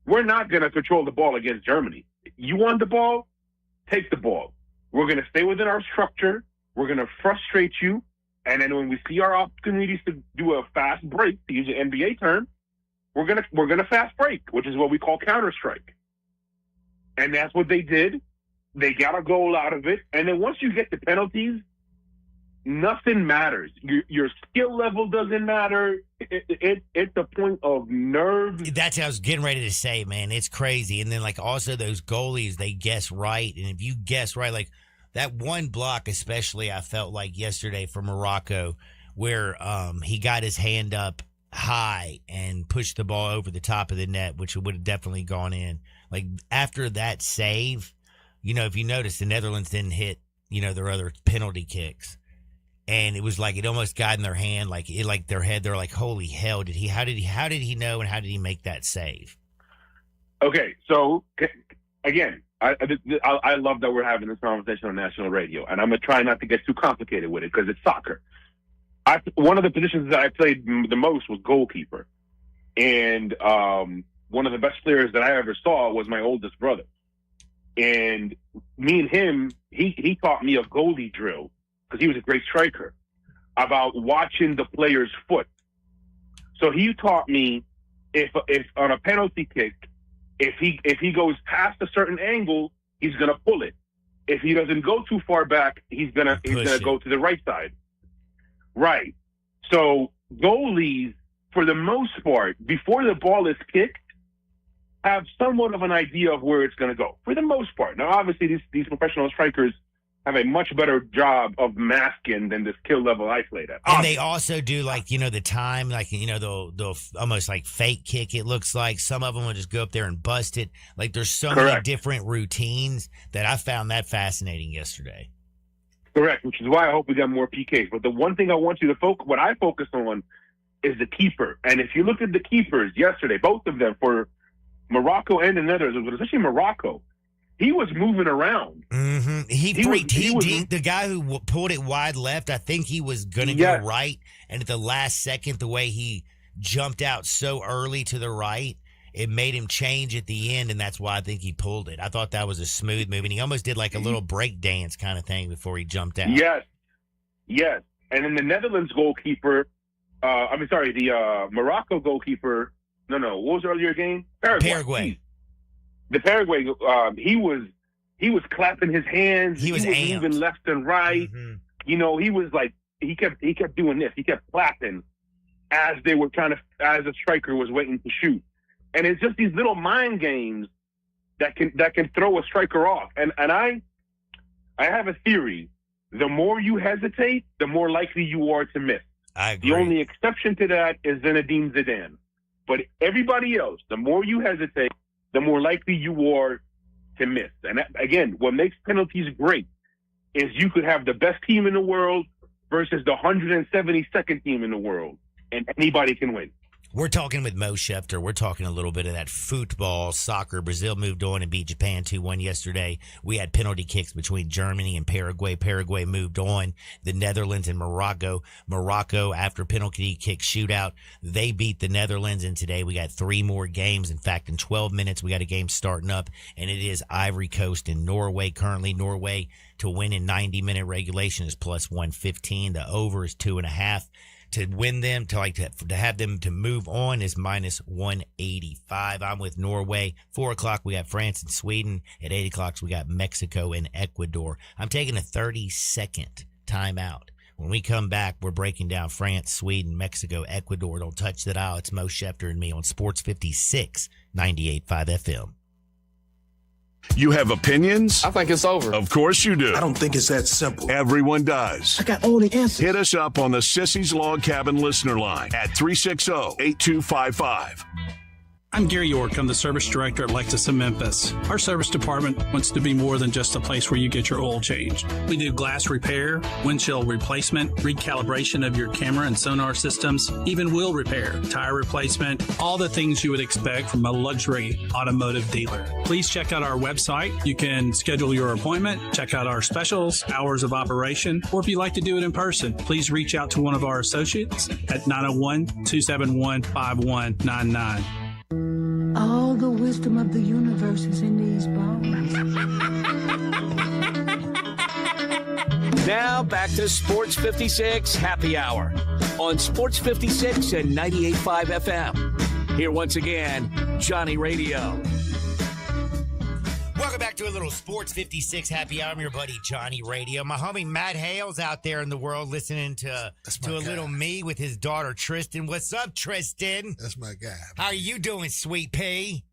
we're not going to control the ball against Germany. You want the ball? Take the ball. We're going to stay within our structure. We're going to frustrate you. And then when we see our opportunities to do a fast break, to use an NBA term, we're gonna fast break, which is what we call counter-strike. And that's what they did. They got a goal out of it. And then once you get the penalties, nothing matters. Your skill level doesn't matter. It's a point of nerve. That's what I was getting ready to say, man. It's crazy. And then, like, also those goalies, they guess right. And if you guess right, like that one block especially, I felt like yesterday for Morocco where he got his hand up high and pushed the ball over the top of the net, which would have definitely gone in. Like, after that save, if you notice, the Netherlands didn't hit their other penalty kicks. And it was like it almost got in their hand, like their head. They're like, "Holy hell! How did he know, and how did he make that save?" Okay, so again, I love that we're having this conversation on national radio, and I'm gonna try not to get too complicated with it because it's soccer. One of the positions that I played the most was goalkeeper, and one of the best players that I ever saw was my oldest brother, and me and him, he taught me a goalie drill. Because he was a great striker, about watching the player's foot. So he taught me if on a penalty kick, if he goes past a certain angle, he's gonna pull it. If he doesn't go too far back, he's gonna go to the right side. Right. So goalies, for the most part, before the ball is kicked, have somewhat of an idea of where it's gonna go. For the most part. Now, obviously, these professional strikers have a much better job of masking than the skill level I played at. And they also do the time, they'll almost like fake kick. It looks like some of them will just go up there and bust it. Like there's so many different routines that I found that fascinating yesterday. Correct, which is why I hope we got more PKs. But the one thing I want you to what I focus on is the keeper. And if you look at the keepers yesterday, both of them for Morocco and the Netherlands, but especially Morocco, he was moving around. Mm-hmm. The guy who pulled it wide left, I think he was going to go right. And at the last second, the way he jumped out so early to the right, it made him change at the end. And that's why I think he pulled it. I thought that was a smooth move. And he almost did like a little break dance kind of thing before he jumped out. Yes. And then the Netherlands goalkeeper, the Morocco goalkeeper, what was the earlier game? Paraguay. The Paraguay, he was clapping his hands. He was moving left and right. Mm-hmm. He was like he kept doing this. He kept clapping as they were as the striker was waiting to shoot. And it's just these little mind games that can throw a striker off. And I have a theory: the more you hesitate, the more likely you are to miss. I agree. The only exception to that is Zinedine Zidane. But everybody else, the more you hesitate, the more likely you are to miss. And again, what makes penalties great is you could have the best team in the world versus the 172nd team in the world, and anybody can win. We're talking with Mo Schefter. We're talking a little bit of that football, soccer. Brazil moved on and beat Japan 2-1 yesterday. We had penalty kicks between Germany and Paraguay. Paraguay moved on. The Netherlands and Morocco. Morocco, after penalty kick shootout, they beat the Netherlands. And today we got 3 more games. In fact, in 12 minutes, we got a game starting up. And it is Ivory Coast and Norway. Currently, Norway to win in 90-minute regulation is plus 115. The over is 2.5. To win them, to have them to move on is minus 185. I'm with Norway. 4 o'clock, we got France and Sweden. At 8 o'clock, we got Mexico and Ecuador. I'm taking a 30-second timeout. When we come back, we're breaking down France, Sweden, Mexico, Ecuador. Don't touch that dial. It's Mo Schefter and me on Sports 56, 98.5 FM. You have opinions? I think it's over. Of course you do. I don't think it's that simple. Everyone does. I got all the answers. Hit us up on the Sissy's Log Cabin listener line at 360-8255. I'm Gary York. I'm the service director at Lexus of Memphis. Our service department wants to be more than just a place where you get your oil changed. We do glass repair, windshield replacement, recalibration of your camera and sonar systems, even wheel repair, tire replacement, all the things you would expect from a luxury automotive dealer. Please check out our website. You can schedule your appointment, check out our specials, hours of operation, or if you'd like to do it in person, please reach out to one of our associates at 901-271-5199. All the wisdom of the universe is in these bones. Now back to Sports 56 Happy Hour on Sports 56 and 98.5 FM. Here once again, Johnny Radio. Welcome back to a little Sports 56 Happy Hour. I'm your buddy Johnny Radio. My homie Matt Hale's out there in the world listening to a little me with his daughter Tristan. What's up, Tristan? That's my guy. How are you doing, Sweet Pea?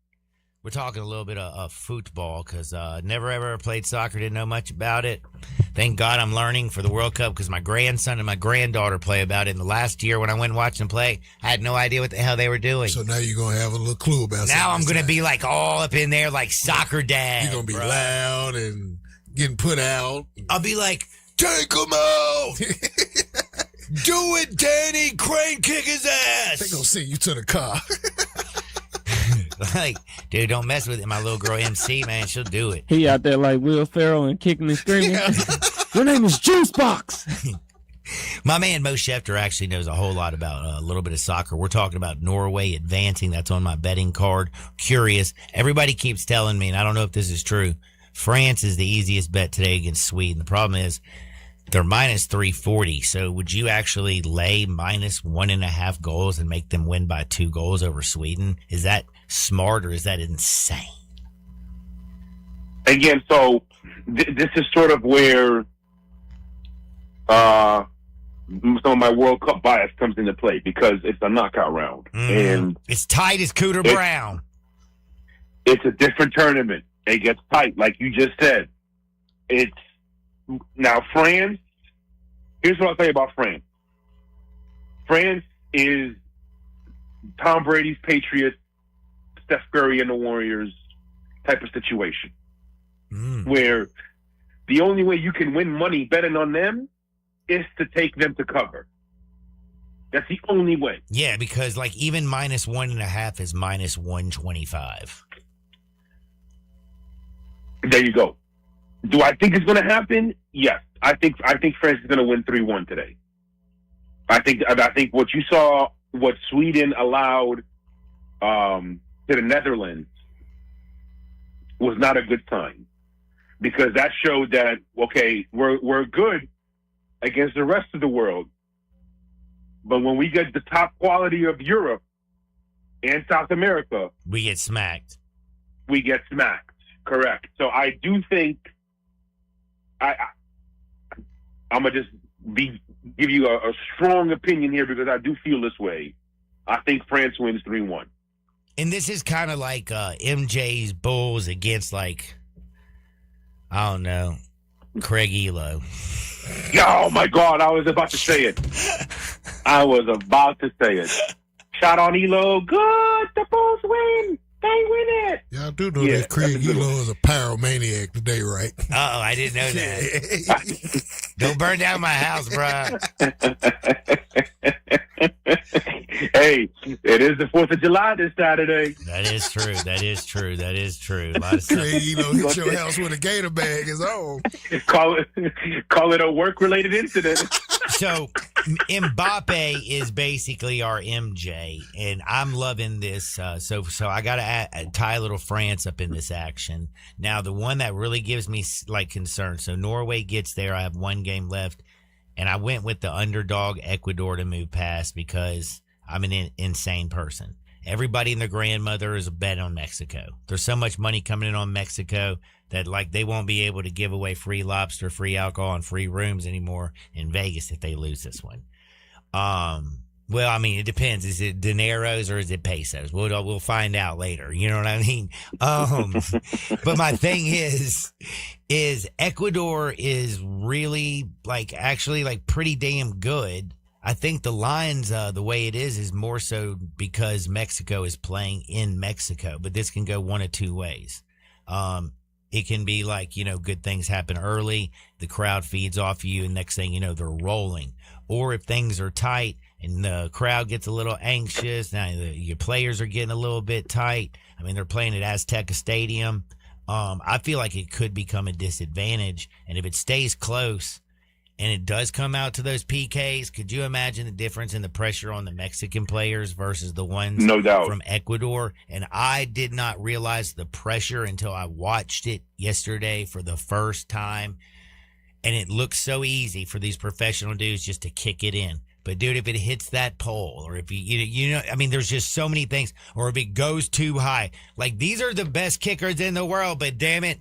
We're talking a little bit of football because never ever played soccer, didn't know much about it. Thank God I'm learning for the World Cup because my grandson and my granddaughter play about it. And the last year when I went and watched them play, I had no idea what the hell they were doing. So now you're going to have a little clue about Now I'm going to be like all up in there like soccer dad. You're going to be loud and getting put out. I'll be like, Take him out. do it, Danny. Crane kick his ass. They gonna send you to the car. Like, dude, don't mess with it. My little girl MC, man, she'll do it. He out there like Will Ferrell and kicking and screaming. Your name is Juice Box. My man Mo Schefter actually knows a whole lot about a little bit of soccer. We're talking about Norway advancing. That's on my betting card. Curious. Everybody keeps telling me, and I don't know if this is true, France is the easiest bet today against Sweden. The problem is they're minus 340. So would you actually lay minus 1.5 goals and make them win by 2 goals over Sweden? Is that smart or is that insane? Again, so this is sort of where some of my World Cup bias comes into play because it's a knockout round. And it's tight as Cooter Brown. It's a different tournament. It gets tight, like you just said. Now, France, here's what I'll tell you about France. France is Tom Brady's Patriots, Steph Curry and the Warriors type of situation. Where the only way you can win money betting on them is to take them to cover. That's the only way. Yeah, because like even minus 1.5 is minus 125. There you go. Do I think it's going to happen? Yes. I think France is going to win 3-1 today. I think what you saw, what Sweden allowed to the Netherlands was not a good sign, because that showed that, okay, we're good against the rest of the world, but when we get the top quality of Europe and South America, we get smacked. Correct. So I do think I'm gonna just give you a strong opinion here because I do feel this way. I think France wins 3-1. And this is kind of like MJ's Bulls against, like, I don't know, Craig Elo. Oh, my God. I was about to say it. Shot on Elo. Good. The Bulls win. They win it. Y'all do know that Craig Elo is a pyromaniac today, right? Uh-oh, I didn't know that. Don't burn down my house, bro. Hey, it is the 4th of July this Saturday. That is true. A lot of stuff. Craig Elo hit your house with a gator bag is on. Call it a work-related incident. So Mbappe is basically our MJ, and I'm loving this. So I got to tie a little France up in this action. Now, the one that really gives me like concern. So Norway gets there. I have one game left, and I went with the underdog Ecuador to move past because I'm an insane person. Everybody and their grandmother is a bet on Mexico. There's so much money coming in on Mexico that like they won't be able to give away free lobster, free alcohol, and free rooms anymore in Vegas if they lose this one. Well, I mean, it depends. Is it dineros or is it pesos? We'll find out later. You know what I mean? But my thing is Ecuador is really actually pretty damn good. I think the lines, the way it is more so because Mexico is playing in Mexico, but this can go one of two ways. It can be good things happen early, the crowd feeds off you, and next thing you know, they're rolling. Or if things are tight and the crowd gets a little anxious, now your players are getting a little bit tight. I mean, they're playing at Azteca Stadium. I feel like it could become a disadvantage. And if it stays close and it does come out to those PKs, could you imagine the difference in the pressure on the Mexican players versus the ones from Ecuador? And I did not realize the pressure until I watched it yesterday for the first time. And it looks so easy for these professional dudes just to kick it in. But, dude, if it hits that pole or if I mean, there's just so many things. Or if it goes too high. Like, these are the best kickers in the world, but damn it,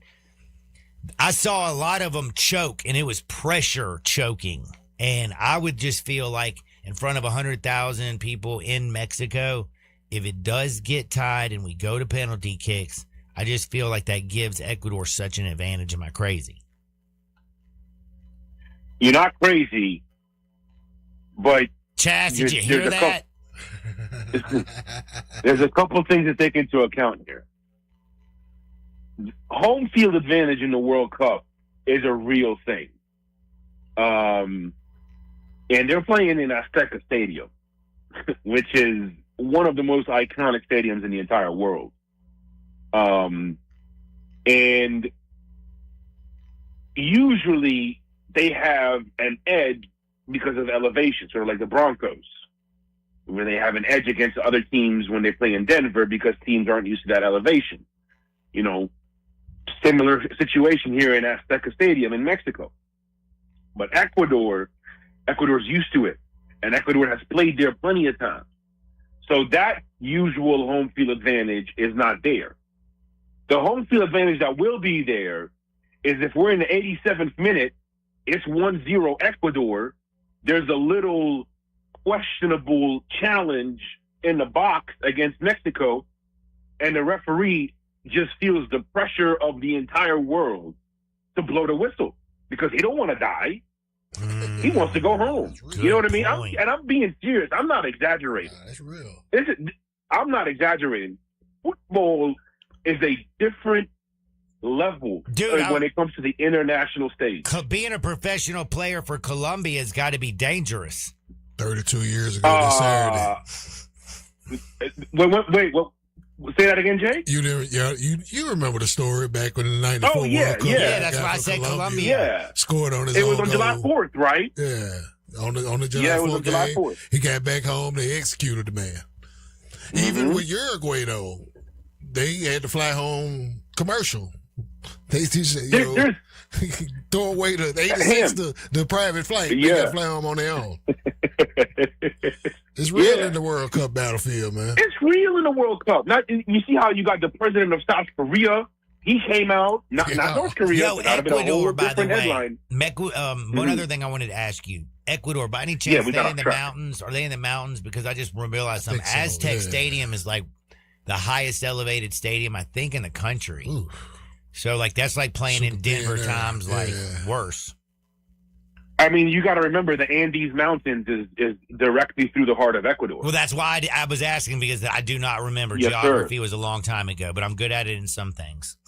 I saw a lot of them choke, and it was pressure choking. And I would just feel like in front of 100,000 people in Mexico, if it does get tied and we go to penalty kicks, I just feel like that gives Ecuador such an advantage. Am I crazy? You're not crazy, but Chaz, did you hear that? There's a couple things to take into account here. Home field advantage in the World Cup is a real thing. And they're playing in Azteca Stadium, which is one of the most iconic stadiums in the entire world. And usually they have an edge because of elevation, sort of like the Broncos, where they have an edge against other teams when they play in Denver because teams aren't used to that elevation. You know, similar situation here in Azteca Stadium in Mexico. But Ecuador's used to it, and Ecuador has played there plenty of times. So that usual home field advantage is not there. The home field advantage that will be there is if we're in the 87th minute, it's 1-0 Ecuador. There's a little questionable challenge in the box against Mexico, and the referee just feels the pressure of the entire world to blow the whistle because he don't want to die. He wants to go home. You know what I mean? I'm being serious. I'm not exaggerating. That's real. I'm not exaggerating. Football is a different level when it comes to the international stage. Being a professional player for Colombia has got to be dangerous. 32 years ago this Saturday. Wait, say that again, Jay? You remember the story back when the 94 World Cup? Yeah, that's why I said Colombia. Yeah. Scored on his own goal. It was on July 4th, right? Yeah. On the July 4th it was on July 4th. He got back home, they executed the man. Even with Uruguay, though, they had to fly home commercial. They throw away the 86, the private flight. They got to fly home on their own. It's real in the World Cup battlefield, man. It's real in the World Cup. You see how you got the president of South Korea? He came out, not North Korea. Yo, but that would have been a whole different headline. One other thing I wanted to ask you. Ecuador, by any chance, they in the mountains? Are they in the mountains? Because I just realized something. Aztec Stadium is like the highest elevated stadium, I think, in the country. Ooh. So, like, that's like playing in Denver times, worse. I mean, you got to remember the Andes Mountains is directly through the heart of Ecuador. Well, that's why I was asking, because I do not remember. Yes, geography sir. was a long time ago, but I'm good at it in some things.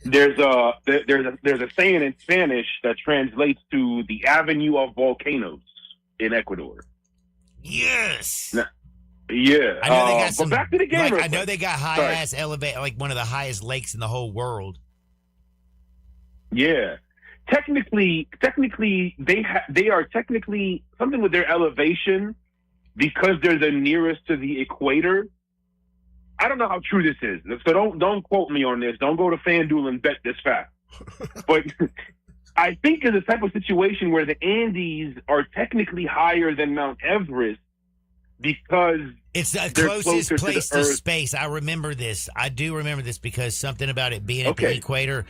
There's a saying in Spanish that translates to the Avenue of Volcanoes in Ecuador. Yes. Now, yeah. I know they got some. But back to the game. I know they got high ass elevate, like one of the highest lakes in the whole world. Yeah. Technically, they are technically something with their elevation because they're the nearest to the equator. I don't know how true this is, so don't quote me on this. Don't go to FanDuel and bet this fact. But I think it's a type of situation where the Andes are technically higher than Mount Everest because it's the closest place to space. I remember this. I do remember this because something about it being at the equator.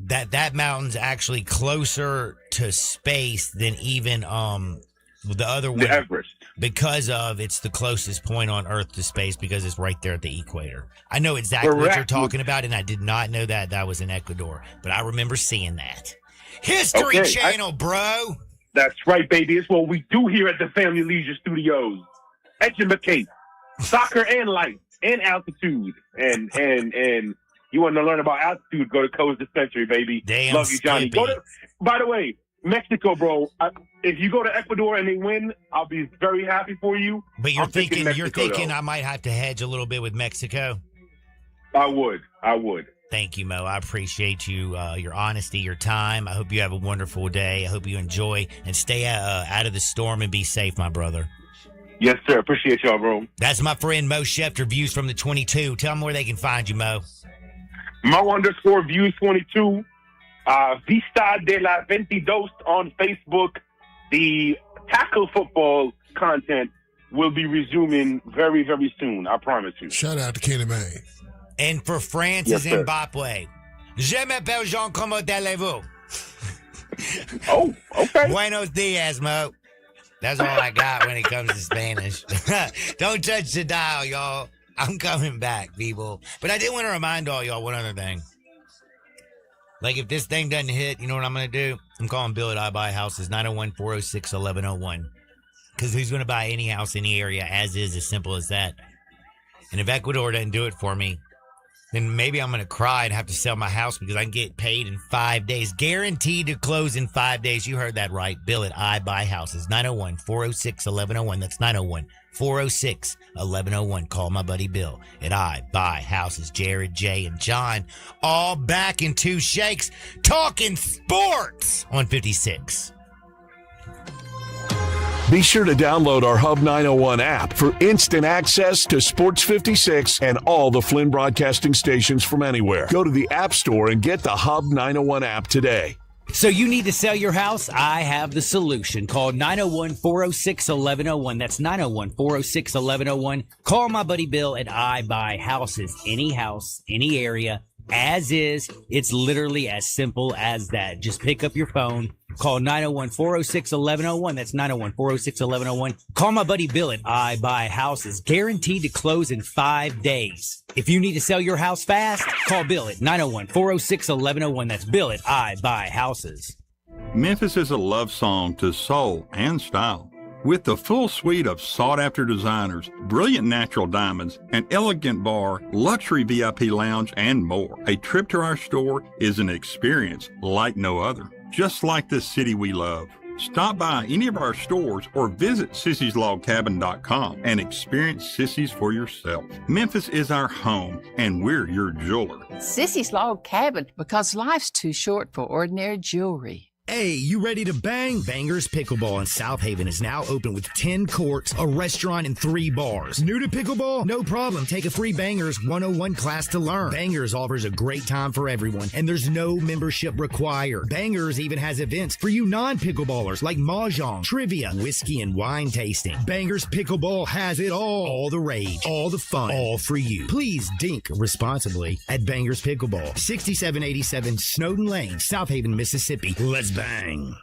That mountain's actually closer to space than even the other one. The Everest. Because it's the closest point on Earth to space because it's right there at the equator. I know exactly what you're talking about, and I did not know that was in Ecuador, but I remember seeing that. History Channel, bro. That's right, baby. It's what we do here at the Family Leisure Studios. Educate, soccer and life and altitude and you want to learn about altitude, go to Coast Dispensary, baby. Damn, love you, Johnny. By the way, Mexico, bro. If you go to Ecuador and they win, I'll be very happy for you. But you're thinking though. I might have to hedge a little bit with Mexico. I would. Thank you, Mo. I appreciate you, your honesty, your time. I hope you have a wonderful day. I hope you enjoy and stay out of the storm and be safe, my brother. Yes, sir. Appreciate y'all, bro. That's my friend Mo Schefter, Views from the 22. Tell them where they can find you, Mo. Mo_Views22. Vista de la 22 on Facebook. The tackle football content will be resuming very, very soon. I promise you. Shout out to Kenny May. And for Francis Mbappe, je m'appelle Jean, comment allez-vous? Oh, okay. Buenos dias, Mo. That's all I got when it comes to Spanish. Don't touch the dial, y'all. I'm coming back, people. But I did want to remind all y'all one other thing. Like, if this thing doesn't hit, you know what I'm going to do? I'm calling Bill at I Buy Houses, 901-406-1101. Because who's going to buy any house in the area as simple as that. And if Ecuador doesn't do it for me, then maybe I'm going to cry and have to sell my house because I can get paid in 5 days. Guaranteed to close in 5 days. You heard that right. Bill at I Buy Houses. 901-406-1101. That's 901-406-1101. Call my buddy Bill at I Buy Houses. Jared, Jay, and John all back in two shakes talking sports on 56. Be sure to download our Hub 901 app for instant access to Sports 56 and all the Flynn Broadcasting stations from anywhere. Go to the App Store and get the Hub 901 app today. So you need to sell your house? I have the solution. Call 901-406-1101. That's 901-406-1101. Call my buddy Bill at I Buy Houses. Any house, any area, as is. It's literally as simple as that. Just pick up your phone. Call 901-406-1101. That's 901-406-1101. Call my buddy Bill at I Buy Houses. Guaranteed to close in 5 days. If you need to sell your house fast, call Bill at 901-406-1101. That's Bill at I Buy Houses. Memphis is a love song to soul and style. With the full suite of sought-after designers, brilliant natural diamonds, an elegant bar, luxury VIP lounge, and more, a trip to our store is an experience like no other. Just like the city we love. Stop by any of our stores or visit sissyslogcabin.com and experience Sissy's for yourself. Memphis is our home, and we're your jeweler. Sissy's Log Cabin, because life's too short for ordinary jewelry. Hey, you ready to bang? Bangers Pickleball in South Haven is now open with 10 courts, a restaurant, and 3 bars. New to pickleball? No problem. Take a free Bangers 101 class to learn. Bangers offers a great time for everyone, and there's no membership required. Bangers even has events for you non-pickleballers like mahjong, trivia, whiskey, and wine tasting. Bangers Pickleball has it all. All the rage, all the fun, all for you. Please dink responsibly at Bangers Pickleball, 6787 Snowden Lane, South Haven, Mississippi. Let's bang.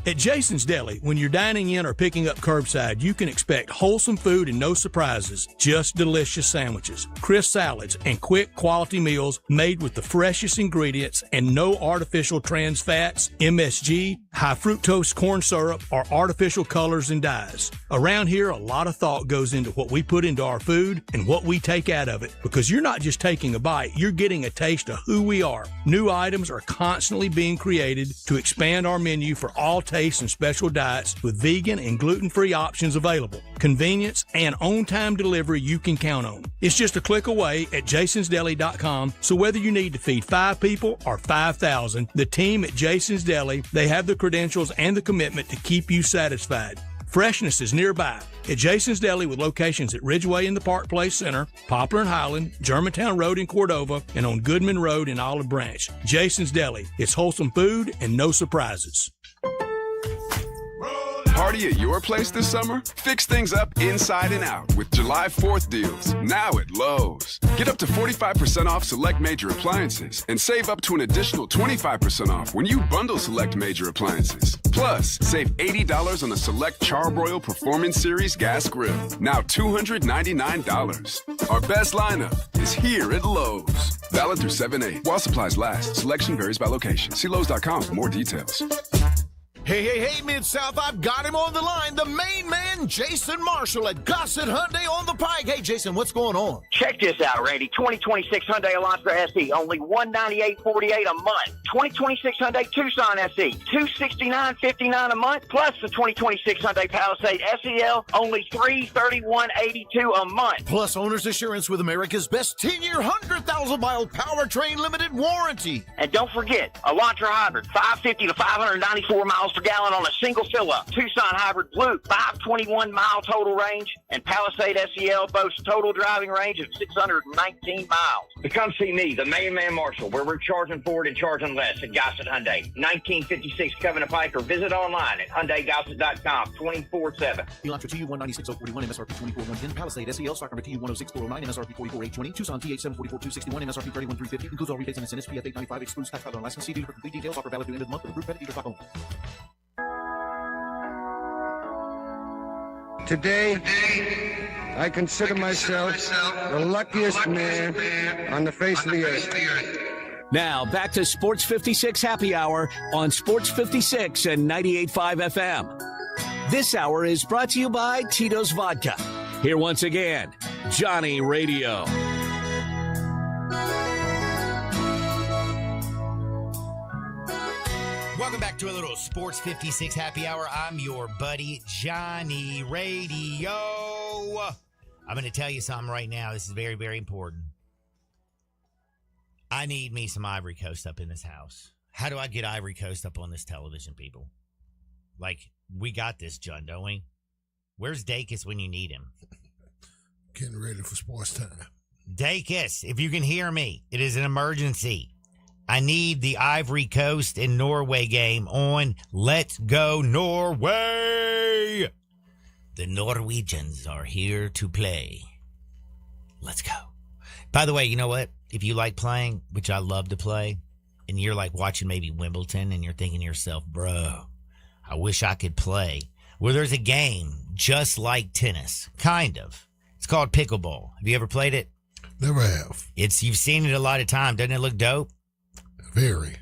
At Jason's Deli, when you're dining in or picking up curbside, you can expect wholesome food and no surprises, just delicious sandwiches, crisp salads, and quick quality meals made with the freshest ingredients and no artificial trans fats, MSG, high fructose corn syrup, or artificial colors and dyes. Around here, a lot of thought goes into what we put into our food and what we take out of it, because you're not just taking a bite, you're getting a taste of who we are. New items are constantly being created to expand our menu for all tastes and special diets with vegan and gluten-free options available. Convenience and on-time delivery you can count on. It's just a click away at jasonsdeli.com, so whether you need to feed 5 people or 5,000, the team at Jason's Deli, they have the credentials and the commitment to keep you satisfied. Freshness is nearby at Jason's Deli with locations at Ridgeway in the Park Place Center, Poplar and Highland, Germantown Road in Cordova, and on Goodman Road in Olive Branch. Jason's Deli. It's wholesome food and no surprises. Party at your place this summer? Fix things up inside and out with July 4th deals, now at Lowe's. Get up to 45% off select major appliances and save up to an additional 25% off when you bundle select major appliances. Plus, save $80 on a select Charbroil Performance Series gas grill, now $299. Our best lineup is here at Lowe's. Valid through 7/8. While supplies last, selection varies by location. See Lowe's.com for more details. Hey, Mid-South, I've got him on the line. The main man, Jason Marshall at Gossett Hyundai on the Pike. Hey, Jason, what's going on? Check this out, Randy. 2026 Hyundai Elantra SE, only $198.48 a month. 2026 Hyundai Tucson SE, $269.59 a month. Plus the 2026 Hyundai Palisade SEL, only $331.82 a month. Plus owner's assurance with America's best 10-year, 100,000-mile powertrain limited warranty. And don't forget, Elantra Hybrid, 550 to 594 miles per gallon on a single fill-up. Tucson Hybrid Blue, 521-mile total range. And Palisade SEL boasts total driving range of 619 miles. Come see me, the main man Marshall, where we're charging forward and charging less at Gossett Hyundai. 1956 Covenant Pike, or visit online at HyundaiGossett.com 24/7. Elantra TU 196.041, MSRP 24,110. Palisade SEL, stock number TU 106,409, MSRP 44,820. Tucson TH 744,261, MSRP 31,350. Includes all rebates and incentives. PF 895 excludes tax title and license. See dealer for complete details. Offer valid through end of the month with approved credit dealer stock only. Today, I consider myself the luckiest man on the face of the earth. Now, back to Sports 56 Happy Hour on Sports 56 and 98.5 FM. This hour is brought to you by Tito's Vodka. Here once again, Johnny Radio. back to a little Sports 56 Happy Hour. I'm your buddy, Johnny Radio. I'm going to tell you something right now. This is very, very important. I need me some Ivory Coast up in this house. How do I get Ivory Coast up on this television, people? Like, we got this, John, don't we? Where's Dacus when you need him? Getting ready for sports time. Dacus, if you can hear me, it is an emergency. I need the Ivory Coast and Norway game on. Let's go, Norway! The Norwegians are here to play. Let's go. By the way, you know what? If you like playing, which I love to play, and you're like watching maybe Wimbledon and you're thinking to yourself, bro, I wish I could play. Well, there's a game just like tennis, kind of. It's called pickleball. Have you ever played it? Never have. You've seen it a lot of times. Doesn't it look dope? Very.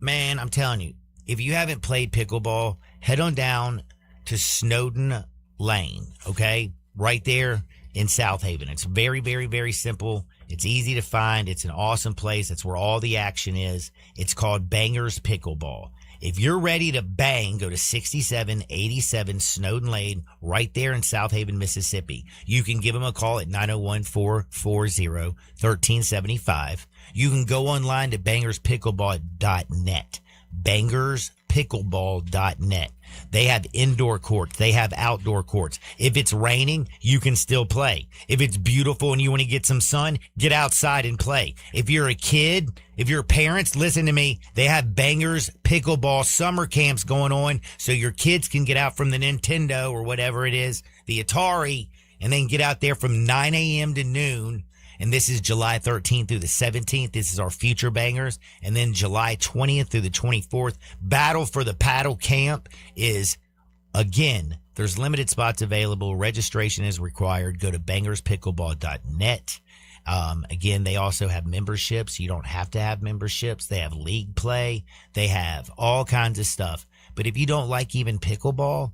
Man, I'm telling you, if you haven't played pickleball, head on down to Snowden Lane, okay? Right there in South Haven. It's very, very, very simple. It's easy to find. It's an awesome place. That's where all the action is. It's called Bangers Pickleball. If you're ready to bang, go to 6787 Snowden Lane right there in South Haven, Mississippi. You can give them a call at 901-440-1375. You can go online to bangerspickleball.net. bangerspickleball.net. They have indoor courts. They have outdoor courts. If it's raining, you can still play. If it's beautiful and you want to get some sun, get outside and play. If you're a kid, if you're parents, listen to me. They have Bangers Pickleball summer camps going on so your kids can get out from the Nintendo or whatever it is, the Atari, and then get out there from 9 a.m. to noon. And this is July 13th through the 17th. This is our future bangers. And then July 20th through the 24th. Battle for the Paddle Camp is, again, there's limited spots available. Registration is required. Go to bangerspickleball.net. Again, they also have memberships. You don't have to have memberships. They have league play. They have all kinds of stuff. But if you don't like even pickleball,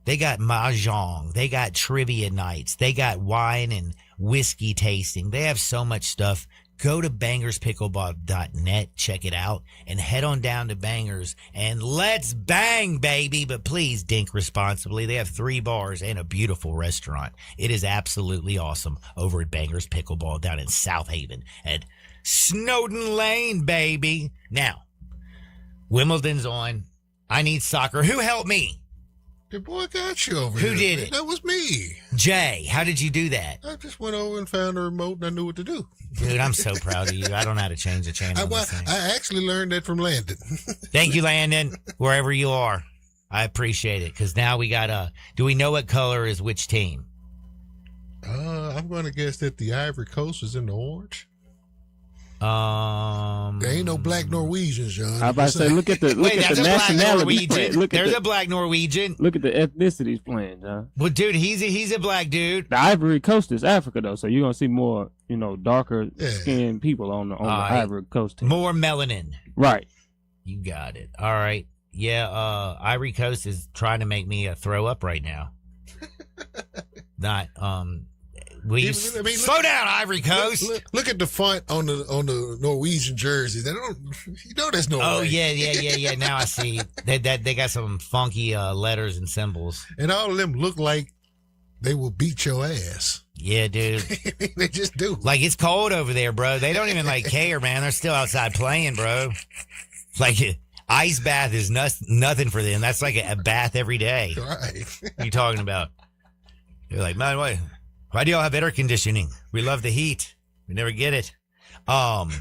they got mahjong. They got trivia nights. They got wine and whiskey tasting. They have so much stuff. Go to bangerspickleball.net, check it out, and head on down to Bangers, and let's bang, baby. But please drink responsibly. They have 3 bars and a beautiful restaurant. It is absolutely awesome over at Bangers Pickleball down in South Haven at Snowden Lane, baby. Now, Wimbledon's on. I need soccer. Who helped me? The boy got you over Who here. did it? That was me. Jay, how did you do that? I just went over and found the remote and I knew what to do. Dude, I'm so proud of you. I don't know how to change the channel. I actually learned that from Landon. Thank you, Landon, wherever you are. I appreciate it because now we got do we know what color is which team? I'm going to guess that the Ivory Coast is in the orange. There ain't no black Norwegians, John. I was about to say, look at the nationality. There's a black Norwegian. Look at the ethnicities playing, John. Well, dude, he's a black dude. The Ivory Coast is Africa, though, so you're gonna see more, darker skinned people on the Ivory Coast team. More melanin. Right. You got it. All right. Yeah. Ivory Coast is trying to make me throw up right now. Not slow down, Ivory Coast. Look at the font on the Norwegian jerseys. They don't, there's no. Oh way. yeah. Now I see they got some funky letters and symbols, and all of them look like they will beat your ass. Yeah, dude. They just do. Like it's cold over there, bro. They don't even care, man. They're still outside playing, bro. Like ice bath is nothing for them. That's like a bath every day. Right. What are you talking about? They're like, man, why do y'all have air conditioning? We love the heat. We never get it. I'm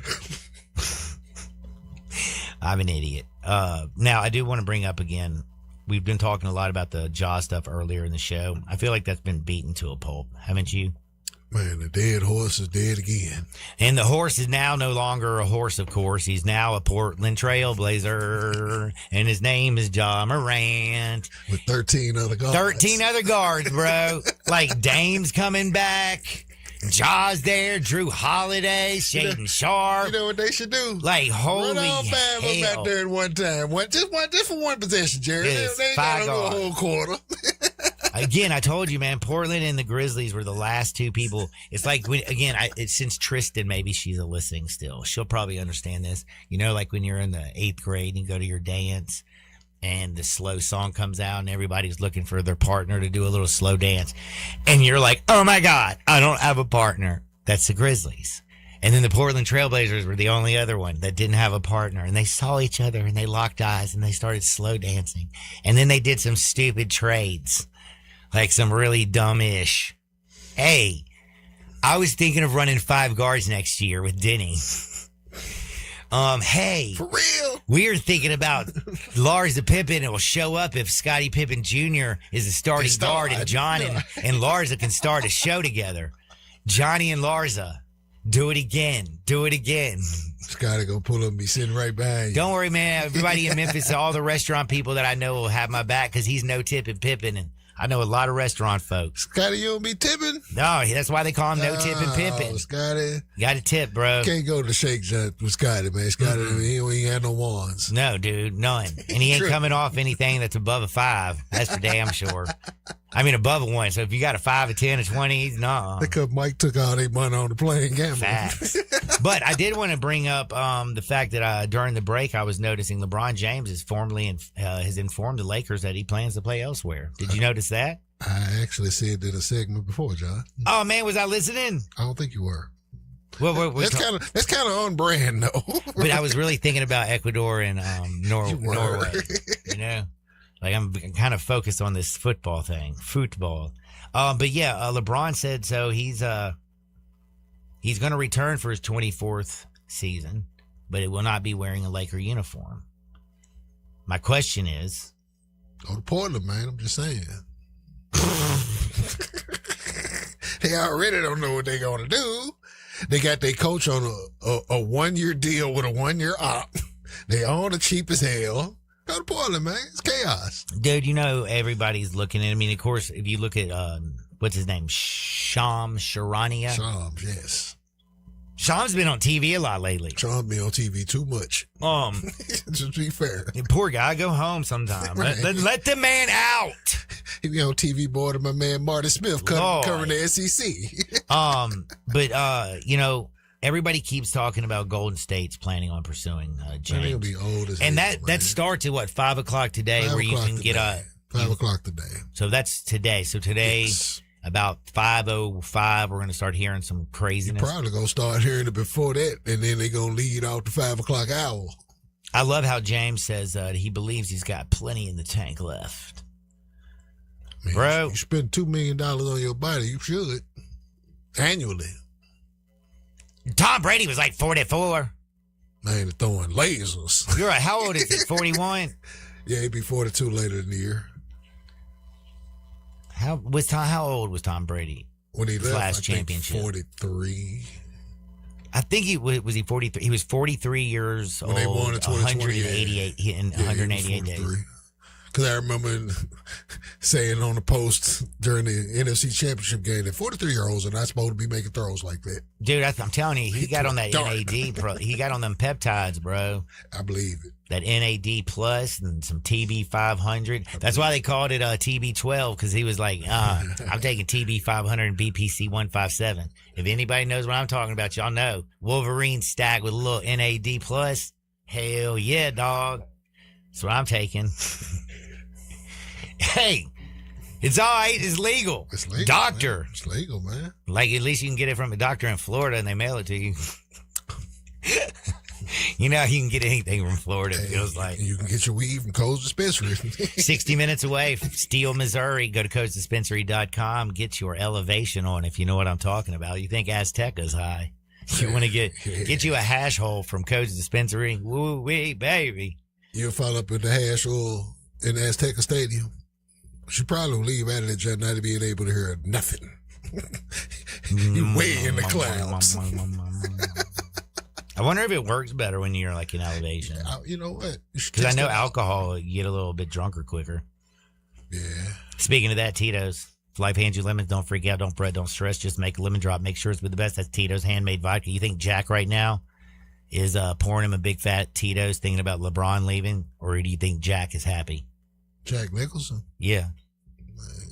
an idiot. Now, I do want to bring up again, we've been talking a lot about the Jaw stuff earlier in the show. I feel like that's been beaten to a pulp, haven't you? Man, the dead horse is dead again. And the horse is now no longer a horse, of course. He's now a Portland Trailblazer, and his name is Ja Morant. With 13 other guards. 13 other guards, bro. Like Dame's coming back. Ja's there. Drew Holiday. Shaden Sharp. You know what they should do? Like, holy run all 5 of them out there at one time. Just for one possession, Jerry. They ain't got to go a whole quarter. Again, I told you, man, Portland and the Grizzlies were the last 2 people. It's like, since Tristan, maybe she's listening still. She'll probably understand this. Like when you're in the 8th grade and you go to your dance, and the slow song comes out and everybody's looking for their partner to do a little slow dance. And you're like, oh my God, I don't have a partner. That's the Grizzlies. And then the Portland Trailblazers were the only other one that didn't have a partner. And they saw each other and they locked eyes and they started slow dancing. And then they did some stupid trades, like some really dumb-ish. Hey, I was thinking of running 5 guards next year with Denny. Hey, for real, we're thinking about Lars the Pippen. It will show up if Scottie Pippen Jr. is a starting guard and John and Larsa can start a show together. Johnny and Larsa, do it again. Do it again. Scottie gonna pull up and be sitting right behind you. Don't worry, man. Everybody in Memphis, all the restaurant people that I know will have my back because he's no tipping Pippen, and I know a lot of restaurant folks. Scottie, you don't be tipping? No, that's why they call him no tipping Pippen. Scottie. You got to tip, bro. Can't go to the Shake Shack with Scottie, man. Scottie, he ain't had no wands. No, dude, none. And he ain't coming off anything that's above a 5. That's for damn sure. I mean, above a 1. So if you got a 5, a 10, a 20, no. Because Mike took all their money on the playing gambling. Facts. But I did want to bring up the fact that during the break, I was noticing LeBron James is has informed the Lakers that he plans to play elsewhere. Did you notice that? I actually said that a segment before, John. Oh man, was I listening? I don't think you were. Well, that's kind of on brand, though. But I was really thinking about Ecuador and Norway. You know, like I'm kind of focused on this football thing, But yeah, LeBron said so. He's going to return for his 24th season, but it will not be wearing a Laker uniform. My question is, go to Portland, man. I'm just saying. They already don't know what they're going to do. They got their coach on a 1-year deal with a 1-year op. They own the cheap as hell. Go to Portland, man. It's chaos. Dude, you know, everybody's looking at, I mean, of course, if you look at, what's his name? Shams Charania. Shams, yes. Shams been on TV a lot lately. Shams been on TV too much. Just be fair. Poor guy, go home sometime. Right. Let the man out. He be on TV board of my man Marty Smith covering the SEC. But you know, everybody keeps talking about Golden State's planning on pursuing James. He'll be old as and hell, that starts at what, 5 o'clock today, where you can get 5 o'clock today. So that's today. So today. Yes. About 5:05, we're going to start hearing some craziness. You're probably going to start hearing it before that, and then they're going to lead off the 5 o'clock hour. I love how James says he believes he's got plenty in the tank left. Man, bro, you spend $2 million on your body, you should. Annually. Tom Brady was like 44. Man, throwing lasers. You're right. How old is he? 41? Yeah, he'd be 42 later in the year. How old was Tom Brady when he left? Last championship? 43. I think he was he 43. He was 43 years when old. They won in 188 in 188 days. Because I remember saying on the post during the NFC Championship game that 43-year-olds are not supposed to be making throws like that. Dude, I'm telling you, he got on that NAD, bro. He got on them peptides, bro. I believe it. That NAD plus and some TB 500. That's why they called it TB 12, because he was like, I'm taking TB 500 and BPC 157. If anybody knows what I'm talking about, y'all know. Wolverine stacked with a little NAD plus. Hell yeah, dog. That's what I'm taking. Hey, it's all right. It's legal. It's legal. Doctor. Man. It's legal, man. Like, at least you can get it from a doctor in Florida and they mail it to you. You know, you can get anything from Florida, it feels like. You can get your weed from Coles Dispensary. 60 minutes away from Steele, Missouri. Go to CodesDispensary.com. Get your elevation on, if you know what I'm talking about. You think Azteca's high. You want to get you a hash hole from Codes Dispensary. Woo-wee, baby. You'll follow up with the hash oil in the Azteca Stadium. She probably will leave out of that joint not being able to hear nothing. You're way in the clouds. I wonder if it works better when you're like in elevation. You know what? Because I know alcohol, you get a little bit drunker quicker. Yeah. Speaking of that, Tito's. If life hands you lemons, don't freak out, don't fret, don't stress. Just make a lemon drop. Make sure it's with the best. That's Tito's handmade vodka. You think Jack right now is pouring him a big fat Tito's thinking about LeBron leaving? Or do you think Jack is happy? Jack Nicholson? Yeah.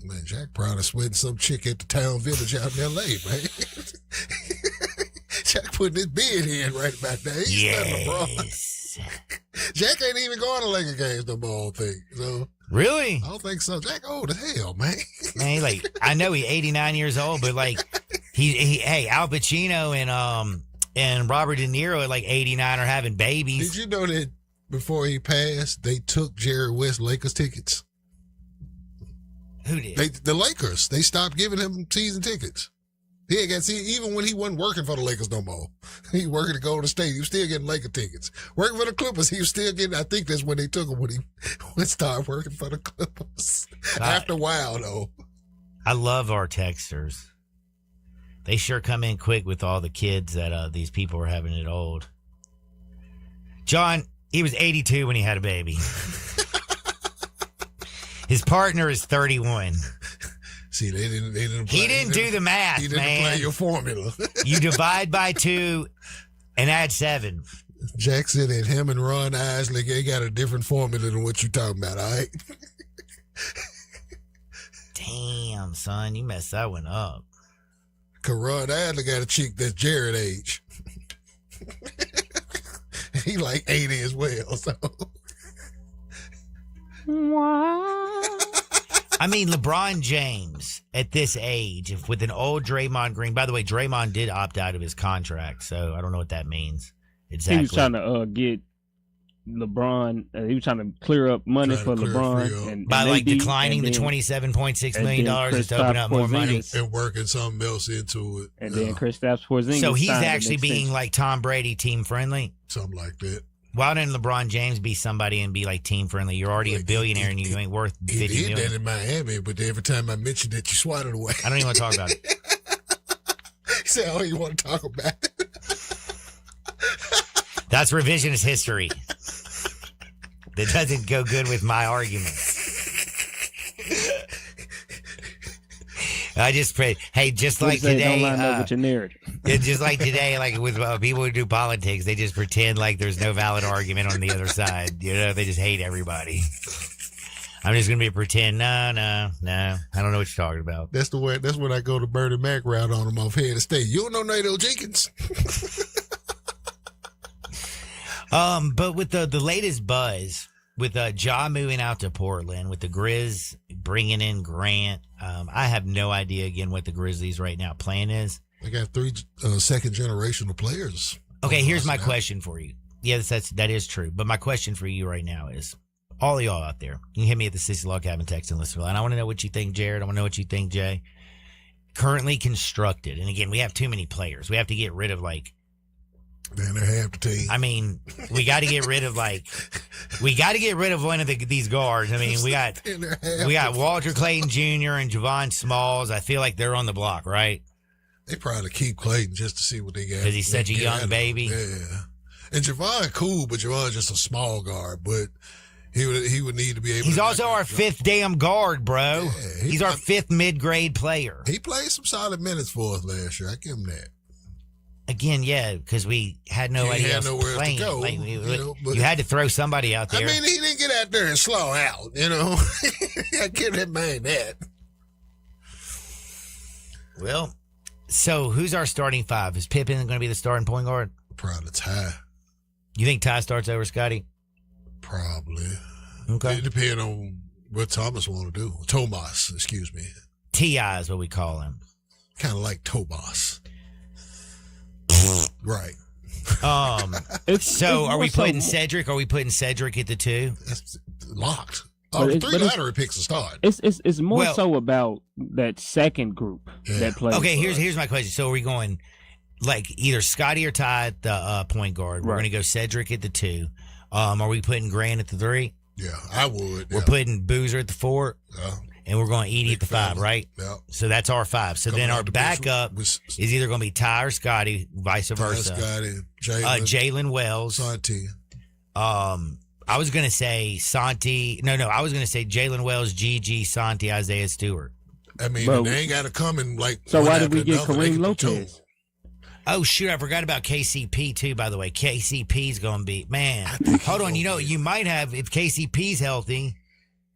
Man, Jack probably sweating some chick at the town village out in L.A., man. Jack putting his bid in right about there. He's yes. Jack ain't even going to Laker games no more, I don't think. So Really? I don't think so. Jack old as hell, man. Man, I know he's 89 years old, but hey, Al Pacino and Robert De Niro at 89 are having babies. Did you know that before he passed, they took Jerry West Lakers tickets? Who did? The Lakers. They stopped giving him season tickets. He ain't got even when he wasn't working for the Lakers no more. He working to Golden State. He was still getting Laker tickets. Working for the Clippers, he was still getting. I think that's when they took him when he started working for the Clippers. After a while, though. I love our texters. They sure come in quick with all the kids that these people are having it old. John, he was 82 when he had a baby. His partner is 31. See, they didn't he didn't do the math, he didn't man. play your formula. You divide by 2 and add 7. Jackson and him and Ron Isley, they got a different formula than what you talking about, all right? Damn, son, you messed that one up. Because Ron Isley got a chick that's Jared age. He 80 as well, so. I mean, LeBron James at this age, with an old Draymond Green. By the way, Draymond did opt out of his contract, so I don't know what that means exactly. He was trying to get LeBron. He was trying to clear up money for LeBron, and by declining the $27.6 million just to open up more money and working something else into it. And then Kristaps Porzingis. So he's actually being like Tom Brady, team friendly, something like that. Why didn't LeBron James be somebody and be team friendly? You're already a billionaire and you ain't worth $50 million. He did that in Miami, but every time I mentioned it, you swatted away. I don't even want to talk about it. He said, "Oh, you want to talk about it?" That's revisionist history. That doesn't go good with my argument. I just pray. Hey, just like today, don't line up with your narrative. Just like today, with people who do politics, they just pretend like there's no valid argument on the other side. They just hate everybody. I'm just gonna be pretend. No, I don't know what you're talking about. That's the way. That's when I go to Bernie Mac route on him off head of state. You don't know Nato Jenkins. But with the latest buzz, with Ja moving out to Portland, with the Grizz bringing in Grant, I have no idea again what the Grizzlies right now plan is. They got 3 second generational players. Okay, here's my question for you. Yes, that is true. But my question for you right now is, all of y'all out there, you can hit me at the 60 Log Cabin text and listen line. I want to know what you think, Jared. I want to know what you think, Jay. Currently constructed, and again, we have too many players. We have to get rid of Man, they're half the team. I mean, we got to get rid of one of these guards. I mean, we got Walter Clayton Jr. and Javon Smalls. I feel like they're on the block, right? They probably keep Clayton just to see what they got. Because he's such a young baby. Yeah. And Javon cool, but Javon's just a small guard. But he would need to be able. He's also our 5th damn guard, bro. Yeah, he's our 5th mid-grade player. He played some solid minutes for us last year. I give him that. Again, yeah, because we had nobody else playing. To go, you had to throw somebody out there. I mean, he didn't get out there and slow out, I give that man that. Well, so who's our starting 5? Is Pippen going to be the starting point guard? Probably Ty. You think Ty starts over Scotty? Probably. Okay. It depends on what Thomas want to do. Tomas, excuse me. T.I. is what we call him. Kind of like Tomas. Right. So are we putting Cedric? Are we putting Cedric at the 2? That's locked. The 3 lottery picks a start. It's more so about that second group that plays. Okay, here's my question. So are we going either Scotty or Ty at the point guard? We're going to go Cedric at the 2. Are we putting Grant at the 3? Yeah, I would. We're putting Boozer at the 4. And we're going Edie at the 5, right? Yeah. So that's our 5. So then our backup is either going to be Ty or Scotty, vice versa. Scotty, Jalen Wells. Santi. I was going to say Santi. No. I was going to say Jalen Wells, Gigi, Santi, Isaiah Stewart. I mean, they ain't got to come in So why did we get Kareem Lopez? Oh, shoot. I forgot about KCP, too, by the way. KCP's going to be, man. Hold on. You might have, if KCP's healthy,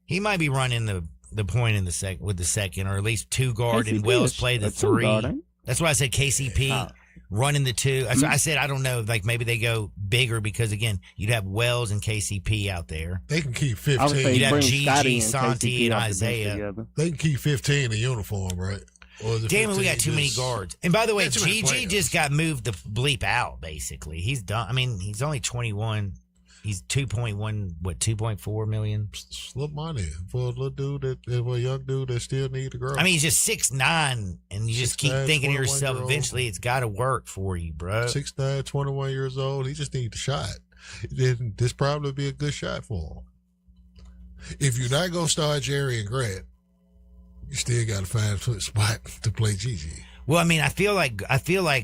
he might be running the point in the second, or at least 2 guard, and Wells play the 3. That's why I said KCP. running the two. I said, I don't know. Like maybe they go bigger because again, you'd have Wells and KCP out there. They can keep I would 15. say You'd have bring Gigi, Scotty and Santi, KCP and off the bench Isaiah. together. They can keep 15 in uniform, right? Or is it Damn it, we 15 got too many just- guards. And by the way, Yeah, too many Gigi players. just got moved the bleep out. Basically, he's done. I mean, he's only 21. He's 2.4 million. Slip money for a little dude for a young dude that still need to grow. I mean, he's just 6'9", and you just keep 6'9", thinking to yourself, 21-year-old. eventually it's got to work for you, bro. 6'9", 21 years old. He just needs a shot. Then this probably be a good shot for him. If you're not gonna start Jerry and Grant, you still got to find a spot to play Gigi. Well, I mean, I feel like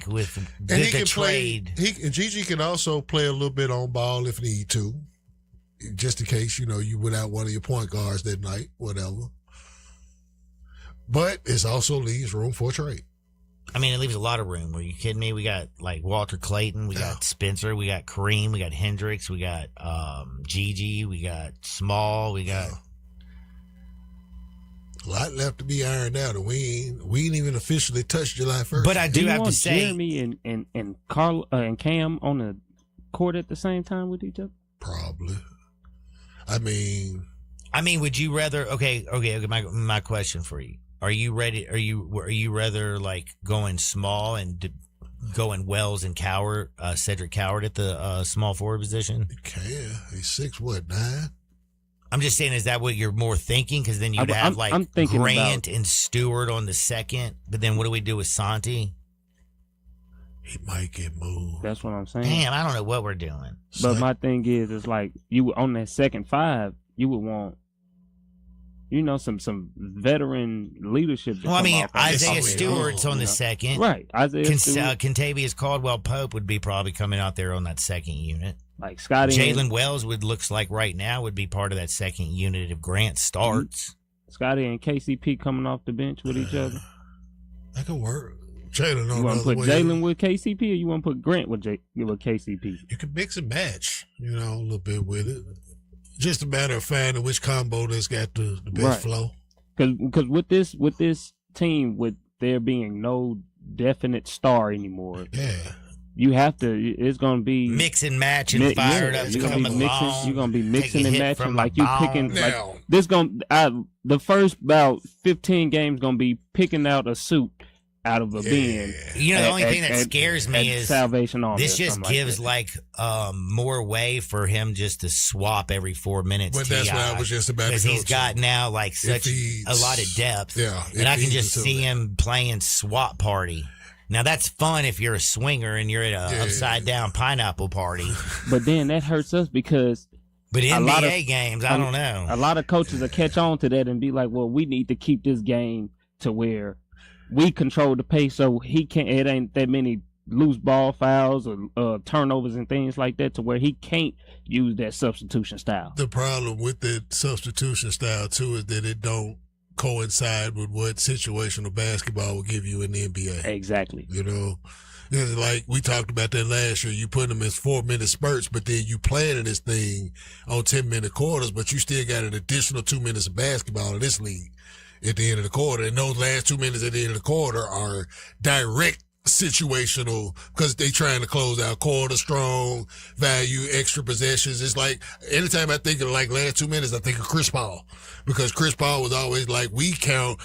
with And he the can trade, play. Gigi can also play a little bit on ball if need to, just in case you without one of your point guards that night, whatever. But it also leaves room for a trade. I mean, it leaves a lot of room. Are you kidding me? We got like Walter Clayton, we got Spencer, we got Kareem, we got Hendricks, we got Gigi, we got Small, we got. A lot left to be ironed out, and we ain't even officially touched July 1st. But I do you have to want say, Jeremy and Carl and Cam on the court at the same time with each other? Probably. I mean, would you rather? Okay. My question for you: Are you ready? Are you rather like going small and going Wells and Coward, Cedric Coward at the small forward position? He's 6'9". I'm just saying, is that what you're more thinking? Because then you'd have I'm thinking Grant about, and Stewart on the second, but then what do we do with Santi? He might get moved. That's what I'm saying. Damn, I don't know what we're doing. But my thing is, it's like you on that second five, you would want, some veteran leadership. Well, I mean, Isaiah Stewart's on the second, right? Isaiah Stewart. Contavious Caldwell Pope would be probably coming out there on that second unit. Like Scotty, Jalen Wells looks like right now would be part of that second unit if Grant starts. Scotty and KCP coming off the bench with each other. That could work. Jalen, you want to put Jalen with KCP, or you want to put Grant with KCP? You can mix and match, a little bit with it. Just a matter of finding which combo that's got the best flow. Because with this team, with there being no definite star anymore, you have to. It's going to be mix and match and fired up. You're going to be mixing. You're going to be mixing and matching like you picking. Now, like this the first about 15 games going to be picking out a suit out of a bin. The only thing that scares me is Salvation Army. This just gives more way for him just to swap every 4 minutes. But that's what I was just about to go because he's got to. now such a lot of depth. Yeah, and I can just see him playing swap party. Now that's fun if you're a swinger and you're at a upside down pineapple party. But then that hurts us because. But NBA games, I don't know. A lot of coaches will catch on to that and be like, "Well, we need to keep this game to where we control the pace, so he can't. It ain't that many loose ball fouls or turnovers and things like that, to where he can't use that substitution style." The problem with the substitution style too is that it don't coincide with what situational basketball will give you in the NBA. Exactly. It's like we talked about that last year. You put them as 4-minute spurts, but then you planning this thing on 10-minute quarters, but you still got an additional 2 minutes of basketball in this league at the end of the quarter. And those last 2 minutes at the end of the quarter are direct situational because they trying to close out quarter strong, value, extra possessions. It's like anytime I think of last 2 minutes, I think of Chris Paul, because Chris Paul was always like, we count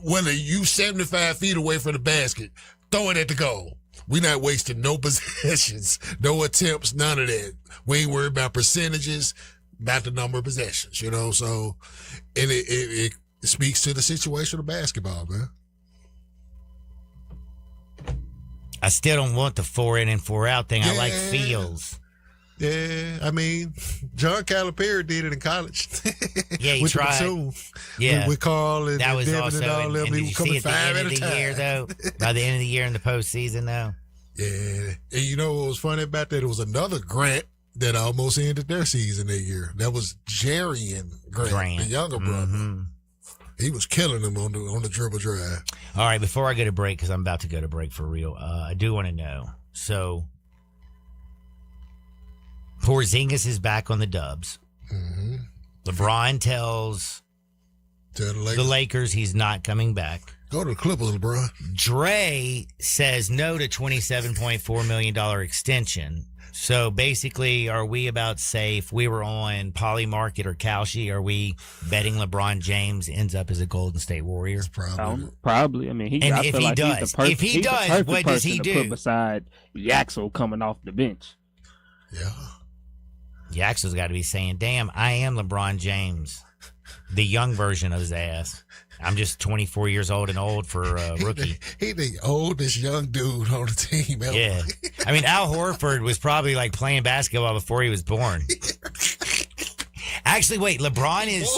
whether you 75 feet away from the basket, throw it at the goal. We not wasting no possessions, no attempts, none of that. We ain't worried about percentages, about the number of possessions, so, and it speaks to the situation of basketball, man. I still don't want the 4 in and 4 out thing. I like feels. Yeah, I mean, John Calipari did it in college. Yeah, he tried. With Carl and that was Devin also, and all them. and He did was you coming see at the 5 end at of a the time. year, though? By the end of the year in the postseason, though? Yeah. And you know what was funny about that? It was another Grant that almost ended their season that year. That was Jarian Grant, the younger brother. Mm-hmm. He was killing them on the dribble drive. All right, before I go to break, because I'm about to go to break for real, I do want to know. So, Porzingis is back on the Dubs. Mm-hmm. LeBron tells the Lakers he's not coming back. Go to the Clippers, LeBron. Dre says no to $27.4 million extension. So basically, are we about safe? If we were on Polymarket or Kalshi, are we betting LeBron James ends up as a Golden State Warrior? Probably. I mean, And I if feel he like does, he's the perfect, if he he's the does, perfect what does he person do? to put beside Yaxel coming off the bench. Yeah. Yaxel's got to be saying, damn, I am LeBron James, the young version of his ass. I'm just 24 years old and old for a rookie. He the oldest young dude on the team ever. Yeah. I mean, Al Horford was probably like playing basketball before he was born. Actually, wait, LeBron is,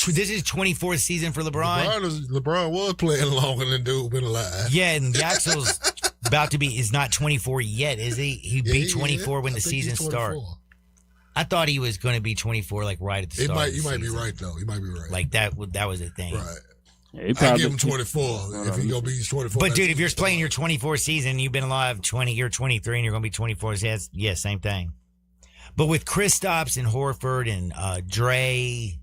this is 24th season for LeBron? LeBron was playing longer than dude been alive. Yeah, and Yaxel's about to be, is not 24 yet, is he? He'd be 24 when the season starts. I thought he was going to be 24, like right at the start. You might be right though. You might be right. Like that was a thing. Right. Yeah, I give him 24 if he gonna be 24. But dude, if you're playing your 24 season, you've been alive 20, you're 23, and you're gonna be 24. So yeah, same thing. But with Kristaps and Horford and Dre.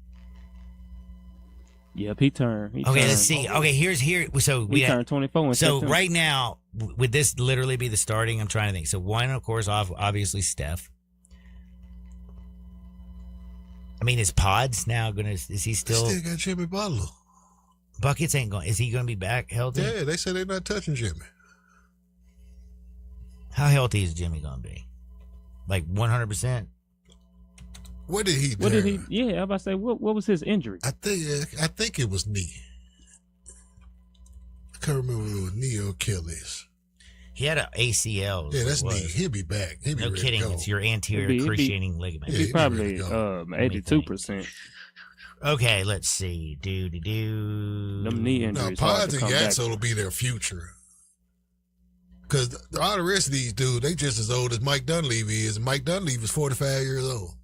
Yep, he turned. Let's see. Okay, so he turned 24. So right now, would this literally be the starting? I'm trying to think. So one, of course, obviously Steph. I mean, is Pods now gonna? Is he still? Still got Jimmy Butler. Buckets ain't going. Is he going to be back healthy? Yeah, they said they're not touching Jimmy. How healthy is Jimmy going to be? Like 100%? What did he do? What did he? Yeah, I was about to say, what was his injury? I think it was knee. I can't remember if it was knee or Achilles. He had an ACL. Yeah, that's knee. He'll be back. He'll be no ready kidding. to go. It's your anterior cruciating ligament. He's probably 82%. Okay, let's see. Them knee injuries. Now, Pods and Yaxel will be their future. Because all the rest of these dudes, they just as old as Mike Dunleavy is. Mike Dunleavy is 45 years old.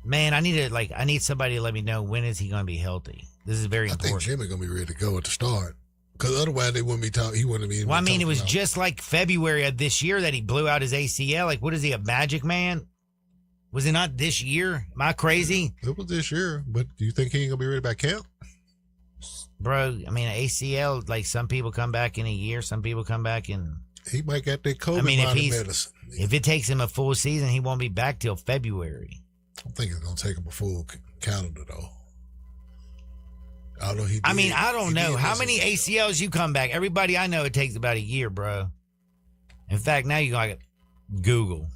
Man, I need somebody to let me know when is he going to be healthy. This is very important. I think Jimmy going to be ready to go at the start. Because otherwise they wouldn't be talking. He wouldn't be. Well, I mean, it was just like February of this year that he blew out his ACL. Like, what is he, a magic man? Was it not this year? Am I crazy? It was this year, but do you think he ain't gonna be ready by camp? Bro, I mean, ACL, like some people come back in a year, some people come back in. He might get that COVID medicine. If it takes him a full season, he won't be back till February. I don't think it's gonna take him a full calendar though. Although I don't know. How many ACLs you come back? Everybody I know, it takes about a year, bro. In fact, now you got Google.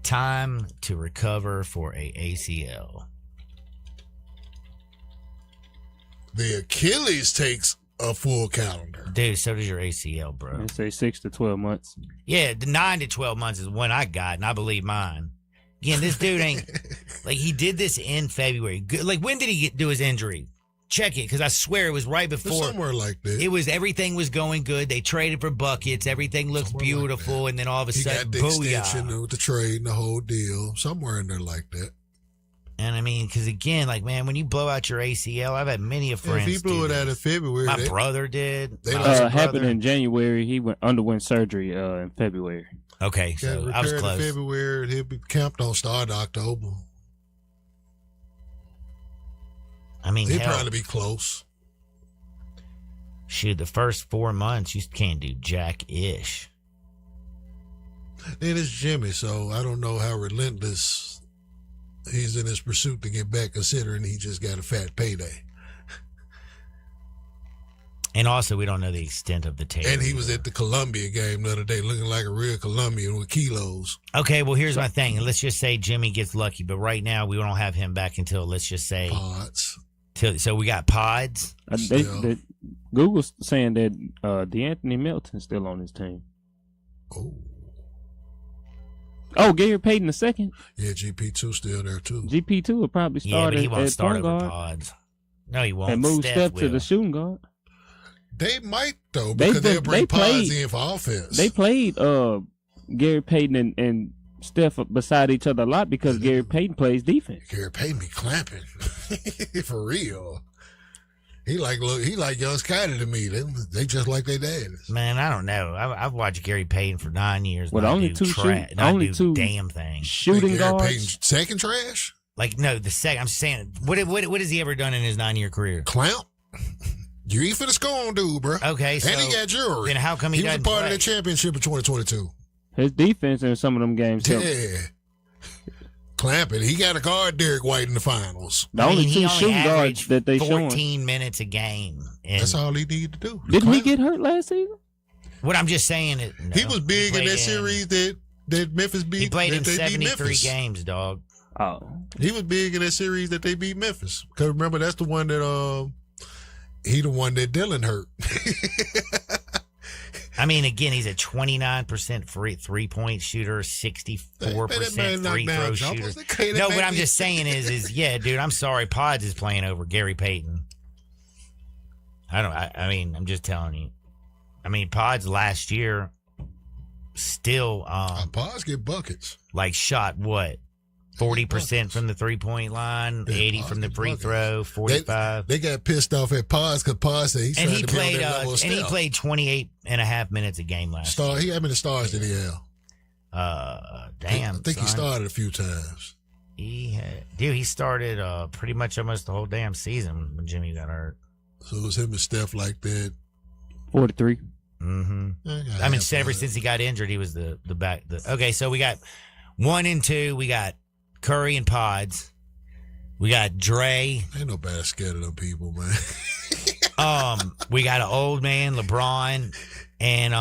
Time to recover for a ACL. The Achilles takes a full calendar. Dude, so does your ACL, bro. They say 6 to 12 months. Yeah, the 9 to 12 months is when I got, and I believe mine. Again, this dude ain't, like, he did this in February. Like, when did he do his injury? Check it, because I swear it was right before. Somewhere like that. It was, everything was going good. They traded for buckets. Everything looks beautiful. And then all of a sudden, he got the extension with the trade and the whole deal. Somewhere in there like that. And I mean, because again, like, man, when you blow out your ACL, I've had many of friends. If he blew it out in February. My brother did. Happened in January. He underwent surgery in February. Okay, so I was close. In February, he'll be camped on start in October. I mean, he'll probably be close. Shoot, the first 4 months, you can't do jack-ish. Then it's Jimmy, so I don't know how relentless he's in his pursuit to get back, considering he just got a fat payday. And also, we don't know the extent of the tear. And he was at the Columbia game the other day looking like a real Colombian with kilos. Okay, well, here's my thing. Let's just say Jimmy gets lucky, but right now we don't have him back until, let's just say... Pods. So we got Pods. Google's saying that DeAnthony Melton's still on his team. Oh, Gary Payton the second? Yeah, GP2 still there too. GP2 will probably start but he won't at start point over guard. Pods. No, he won't. And move Steph to the shooting guard. They might though, because they'll bring Pods in for offense. They played Gary Payton and Steph beside each other a lot because Gary Payton plays defense. Gary Payton be clamping for real. He like young Scotty to me. They just like their daddies. Man, I don't know. I've watched Gary Payton for 9 years. Well, only two damn thing. shooting Gary guards. Payton second trash. Like, no, the second. I'm saying, what has he ever done in his 9-year career? Clown. You ain't finna score on dude, bro. Okay, so and he got jury. Then how come he was a doesn't part play? of the championship in 2022? His defense in some of them games. Yeah. Clamping. He got to guard Derek White in the finals. The only two shooting guards that they showing. 14 minutes a game. That's all he needed to do. Didn't he get hurt last season? What I'm just saying is, no, he was big in that series that Memphis beat. He played in they 73 beat games, dog. Oh, he was big in that series that they beat Memphis. Because remember, that's the one that he the one that Dylan hurt. I mean, again, he's a 29% free 3-point shooter, 64% free throw shooter. No, what I'm just saying is, yeah, dude, I'm sorry, Pods is playing over Gary Payton. I mean, I'm just telling you. I mean, Pods last year still Pods get buckets. Like shot what? 40% from the 3-point line, 80 from the free throw, 45. They got pissed off at Pods because Pods said and he played 28 and a half minutes a game last year. How many stars did he have? Damn. I think he started a few times. He started pretty much almost the whole damn season when Jimmy got hurt. So it was him and Steph like that. 43. Mm-hmm. I mean, ever since he got injured, he was the back. Okay, so we got 1 and 2. We got Curry and Pods. We got Dre. Ain't nobody scared of them people, man. We got an old man, LeBron, and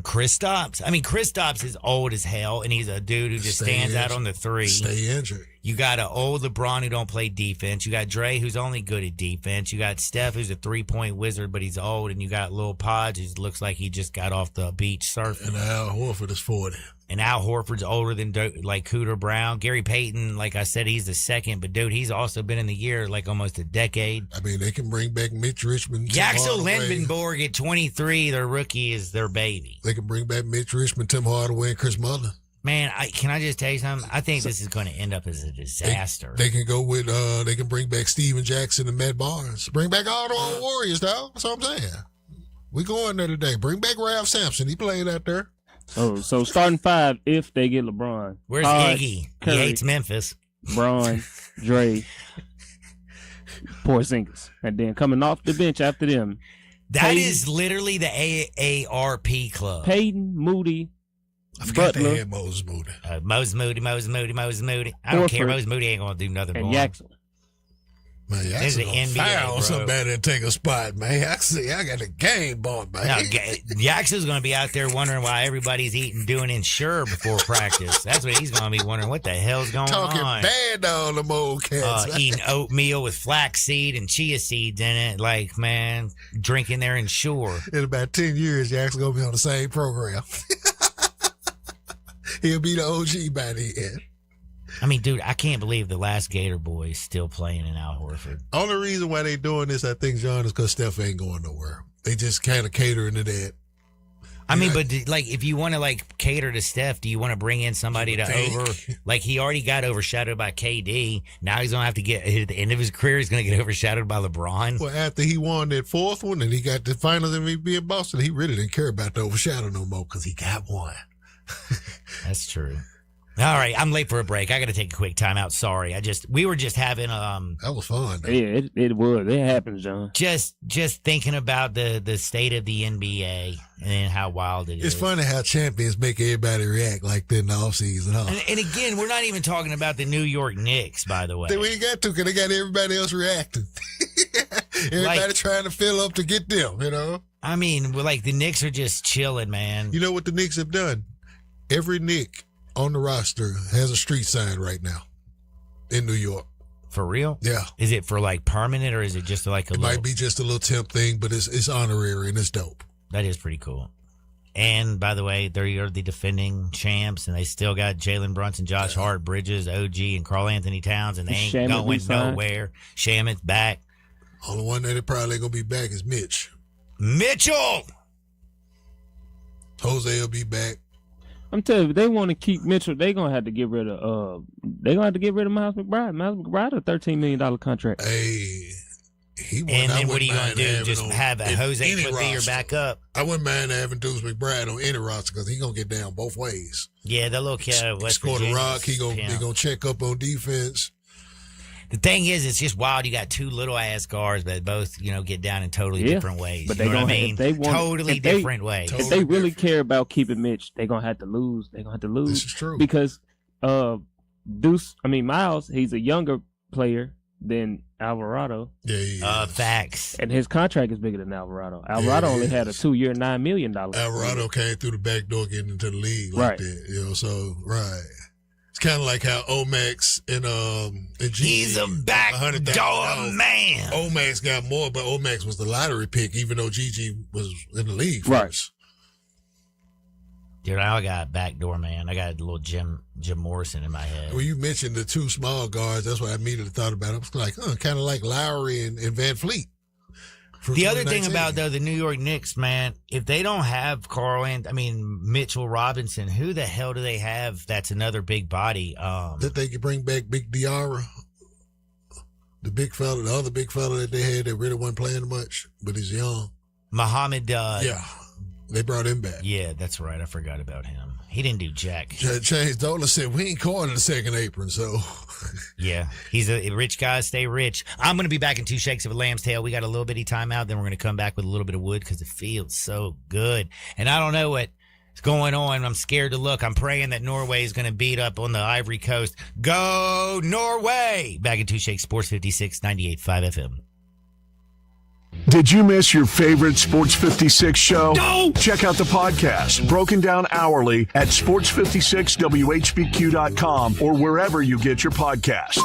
Kristaps. I mean, Kristaps is old as hell, and he's a dude who just stands out on the 3. Stay injured. You got an old LeBron who don't play defense. You got Dre who's only good at defense. You got Steph who's a 3-point wizard, but he's old. And you got Lil Pods who looks like he just got off the beach surfing. And Al Horford is 40. And Al Horford's older than like Cooter Brown. Gary Payton, like I said, he's the second. But, dude, he's also been in the year like almost a decade. I mean, they can bring back Mitch Richmond. Yaxel Lindenborg at 23, their rookie, is their baby. They can bring back Mitch Richmond, Tim Hardaway, and Chris Mullin. Man, can I just tell you something? I think this is going to end up as a disaster. They can go with, they can bring back Steven Jackson and Matt Barnes. Bring back all the old Warriors, dog. That's what I'm saying. We going there today. Bring back Ralph Sampson. He played out there. Oh, so starting 5 if they get LeBron. Where's Iggy? Curry, he hates Memphis. Bron, Dre, Porzingis. And then coming off the bench after them. That is literally the AARP club. Payton, Moody, I forgot Butler. they had Moses Moody. Moses Moody. I don't care. Moses Moody ain't going to do nothing and more. Yaxel. Man, Yaxel gonna foul somebody and take a spot, man. I got a game ball, man. No, Yaxel's going to be out there wondering why everybody's doing Ensure before practice. That's what he's going to be wondering. What the hell's going Talking on? bad on them old cats. Eating oatmeal with flaxseed and chia seeds in it. Like, man, drinking their Ensure. In about 10 years, Yaxel going to be on the same program. He'll be the OG by the end. I mean, dude, I can't believe the last Gator boy is still playing in Al Horford. Only reason why they doing this, I think, John, is because Steph ain't going nowhere. They just kind of catering to that. I mean, but like, if you want to like cater to Steph, do you want to bring in somebody like he already got overshadowed by KD. Now he's gonna have to get at the end of his career. He's gonna get overshadowed by LeBron. Well, after he won that 4th one and he got the finals MVP in Boston, he really didn't care about the overshadow no more because he got one. That's true. All right, I'm late for a break. I got to take a quick time out. Sorry, we were just having that was fun. Yeah, it was. It happens, John. Just thinking about the state of the NBA and how wild it is. It's funny how champions make everybody react like that in the offseason, huh? And again, we're not even talking about the New York Knicks, by the way. We ain't got to because they got everybody else reacting. Everybody trying to fill up to get them, you know? I mean, like the Knicks are just chilling, man. You know what the Knicks have done? Every Knick on the roster has a street sign right now in New York. For real? Yeah. Is it for like permanent or is it just like might be just a little temp thing, but it's honorary and it's dope. That is pretty cool. And by the way, they're the defending champs, and they still got Jalen Brunson, Josh Hart, Bridges, OG, and Karl Anthony Towns, and they ain't going nowhere. Shamit's back. Only one that probably ain't gonna be back is Mitch. Mitchell. Jose will be back. I'm telling you, if they want to keep Mitchell, they're gonna have to get rid of Miles McBride. Miles McBride a $13 million contract. Hey, he won. And then what are you going to do? Just have a Jose Clip be your backup? I wouldn't mind having Deuce McBride on any roster because he's going to get down both ways. Yeah, the little kid out of West Score Virginia. the rock. He gonna check up on defense. The thing is, it's just wild. You got two little ass guards, but both, get down in totally different ways. But you know what I mean? Totally different ways. If they really care about keeping Mitch, they're gonna have to lose. They're gonna have to lose. This is true. Because Miles, he's a younger player than Alvarado. Yeah. Facts. And his contract is bigger than Alvarado. Alvarado only had a 2-year, $9 million. Alvarado came through the back door getting into the league like that. So it's kind of like how Omax and Gigi. He's a back door man. Omax got more, but Omax was the lottery pick, even though Gigi was in the league first. Dude, I got a backdoor man. I got a little Jim Morrison in my head. When you mentioned the two small guards, that's what I immediately thought about. I was like, kind of like Lowry and Van Fleet. The other thing about, though, the New York Knicks, man, if they don't have Mitchell Robinson, who the hell do they have that's another big body? That they could bring back Big Diarra, the big fella, the other big fella that they had that really wasn't playing much, but he's young. Muhammad. They brought him back. Yeah, that's right. I forgot about him. He didn't do jack. James Dolan said, we ain't calling the second apron, so. Yeah, he's a rich guy. Stay rich. I'm going to be back in 2 shakes of a lamb's tail. We got a little bitty timeout. Then we're going to come back with a little bit of wood because it feels so good. And I don't know what's going on. I'm scared to look. I'm praying that Norway is going to beat up on the Ivory Coast. Go Norway! Back in 2 shakes, Sports 56, 98.5 FM. Did you miss your favorite Sports 56 show? No! Check out the podcast, broken down hourly at sports56whbq.com or wherever you get your podcasts.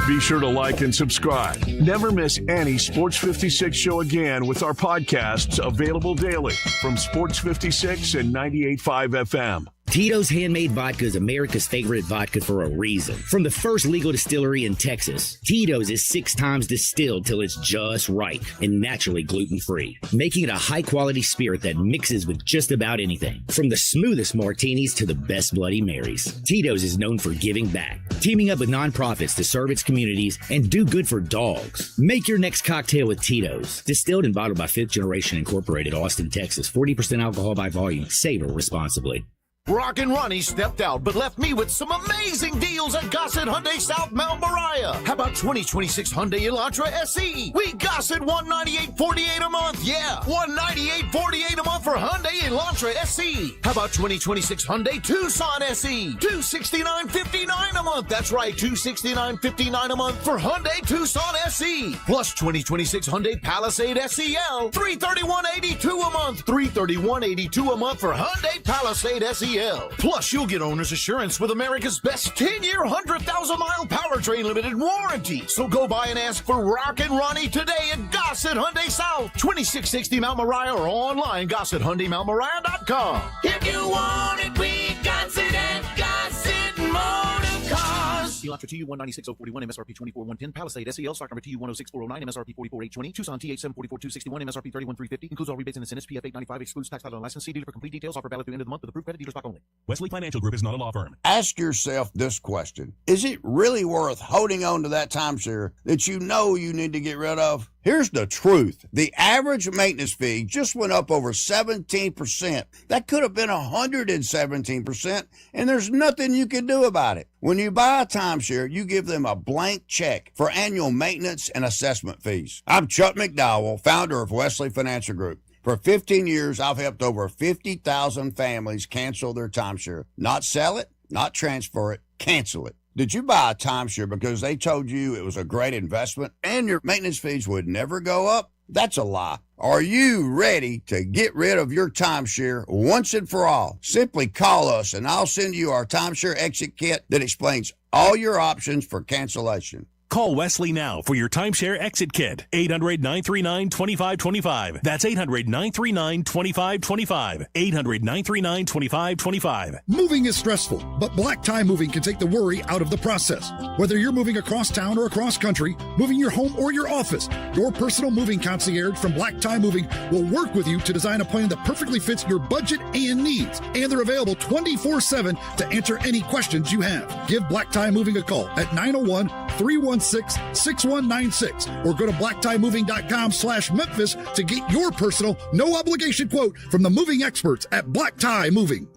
Be sure to like and subscribe. Never miss any Sports 56 show again with our podcasts available daily from Sports 56 and 98.5 FM. Tito's Handmade Vodka is America's favorite vodka for a reason. From the first legal distillery in Texas, Tito's is 6 times distilled till it's just right and naturally gluten-free, making it a high-quality spirit that mixes with just about anything. From the smoothest martinis to the best Bloody Marys, Tito's is known for giving back, teaming up with nonprofits to serve its communities and do good for dogs. Make your next cocktail with Tito's. Distilled and bottled by 5th Generation Incorporated, Austin, Texas. 40% alcohol by volume. Savor responsibly. Rockin' Ronnie stepped out, but left me with some amazing deals at Gossett Hyundai South Mount Moriah. How about 2026 Hyundai Elantra SE? We Gossett $198.48 a month. Yeah, $198.48 a month for Hyundai Elantra SE. How about 2026 Hyundai Tucson SE? $269.59 a month. That's right, $269.59 a month for Hyundai Tucson SE. Plus 2026 Hyundai Palisade SEL. $331.82 a month. $331.82 a month for Hyundai Palisade SEL. Plus, you'll get owner's assurance with America's best 10-year, 100,000-mile powertrain limited warranty. So go by and ask for Rockin' Ronnie today at Gossett Hyundai South, 2660 Mount Moriah, or online, GossettHyundaiMountMoriah.com. If you want it, we got it at Gossett Motor Cars. Elantra TU 196,041, MSRP 24,110. Palisade SEL, stock number TU 106,409, MSRP 44,820. Tucson TH7 44,261, MSRP 31,350. Includes all rebates and incentives. PF 895 excludes tax, title, and license. See dealer for complete details. Offer valid through end of the month with approved credit dealer stock only. Wesley Financial Group is not a law firm. Ask yourself this question. Is it really worth holding on to that timeshare that you know you need to get rid of? Here's the truth. The average maintenance fee just went up over 17%. That could have been 117%, and there's nothing you can do about it. When you buy a timeshare, you give them a blank check for annual maintenance and assessment fees. I'm Chuck McDowell, founder of Wesley Financial Group. For 15 years, I've helped over 50,000 families cancel their timeshare. Not sell it, not transfer it, cancel it. Did you buy a timeshare because they told you it was a great investment and your maintenance fees would never go up? That's a lie. Are you ready to get rid of your timeshare once and for all? Simply call us and I'll send you our timeshare exit kit that explains all your options for cancellation. Call Wesley now for your timeshare exit kit. 800-939-2525. That's 800-939-2525. 800-939-2525. Moving is stressful, but Black Tie Moving can take the worry out of the process. Whether you're moving across town or across country, moving your home or your office, your personal moving concierge from Black Tie Moving will work with you to design a plan that perfectly fits your budget and needs. And they're available 24/7 to answer any questions you have. Give Black Tie Moving a call at 901 316-6196 or go to blacktiemoving.com/Memphis to get your personal, no obligation quote from the moving experts at Black Tie Moving.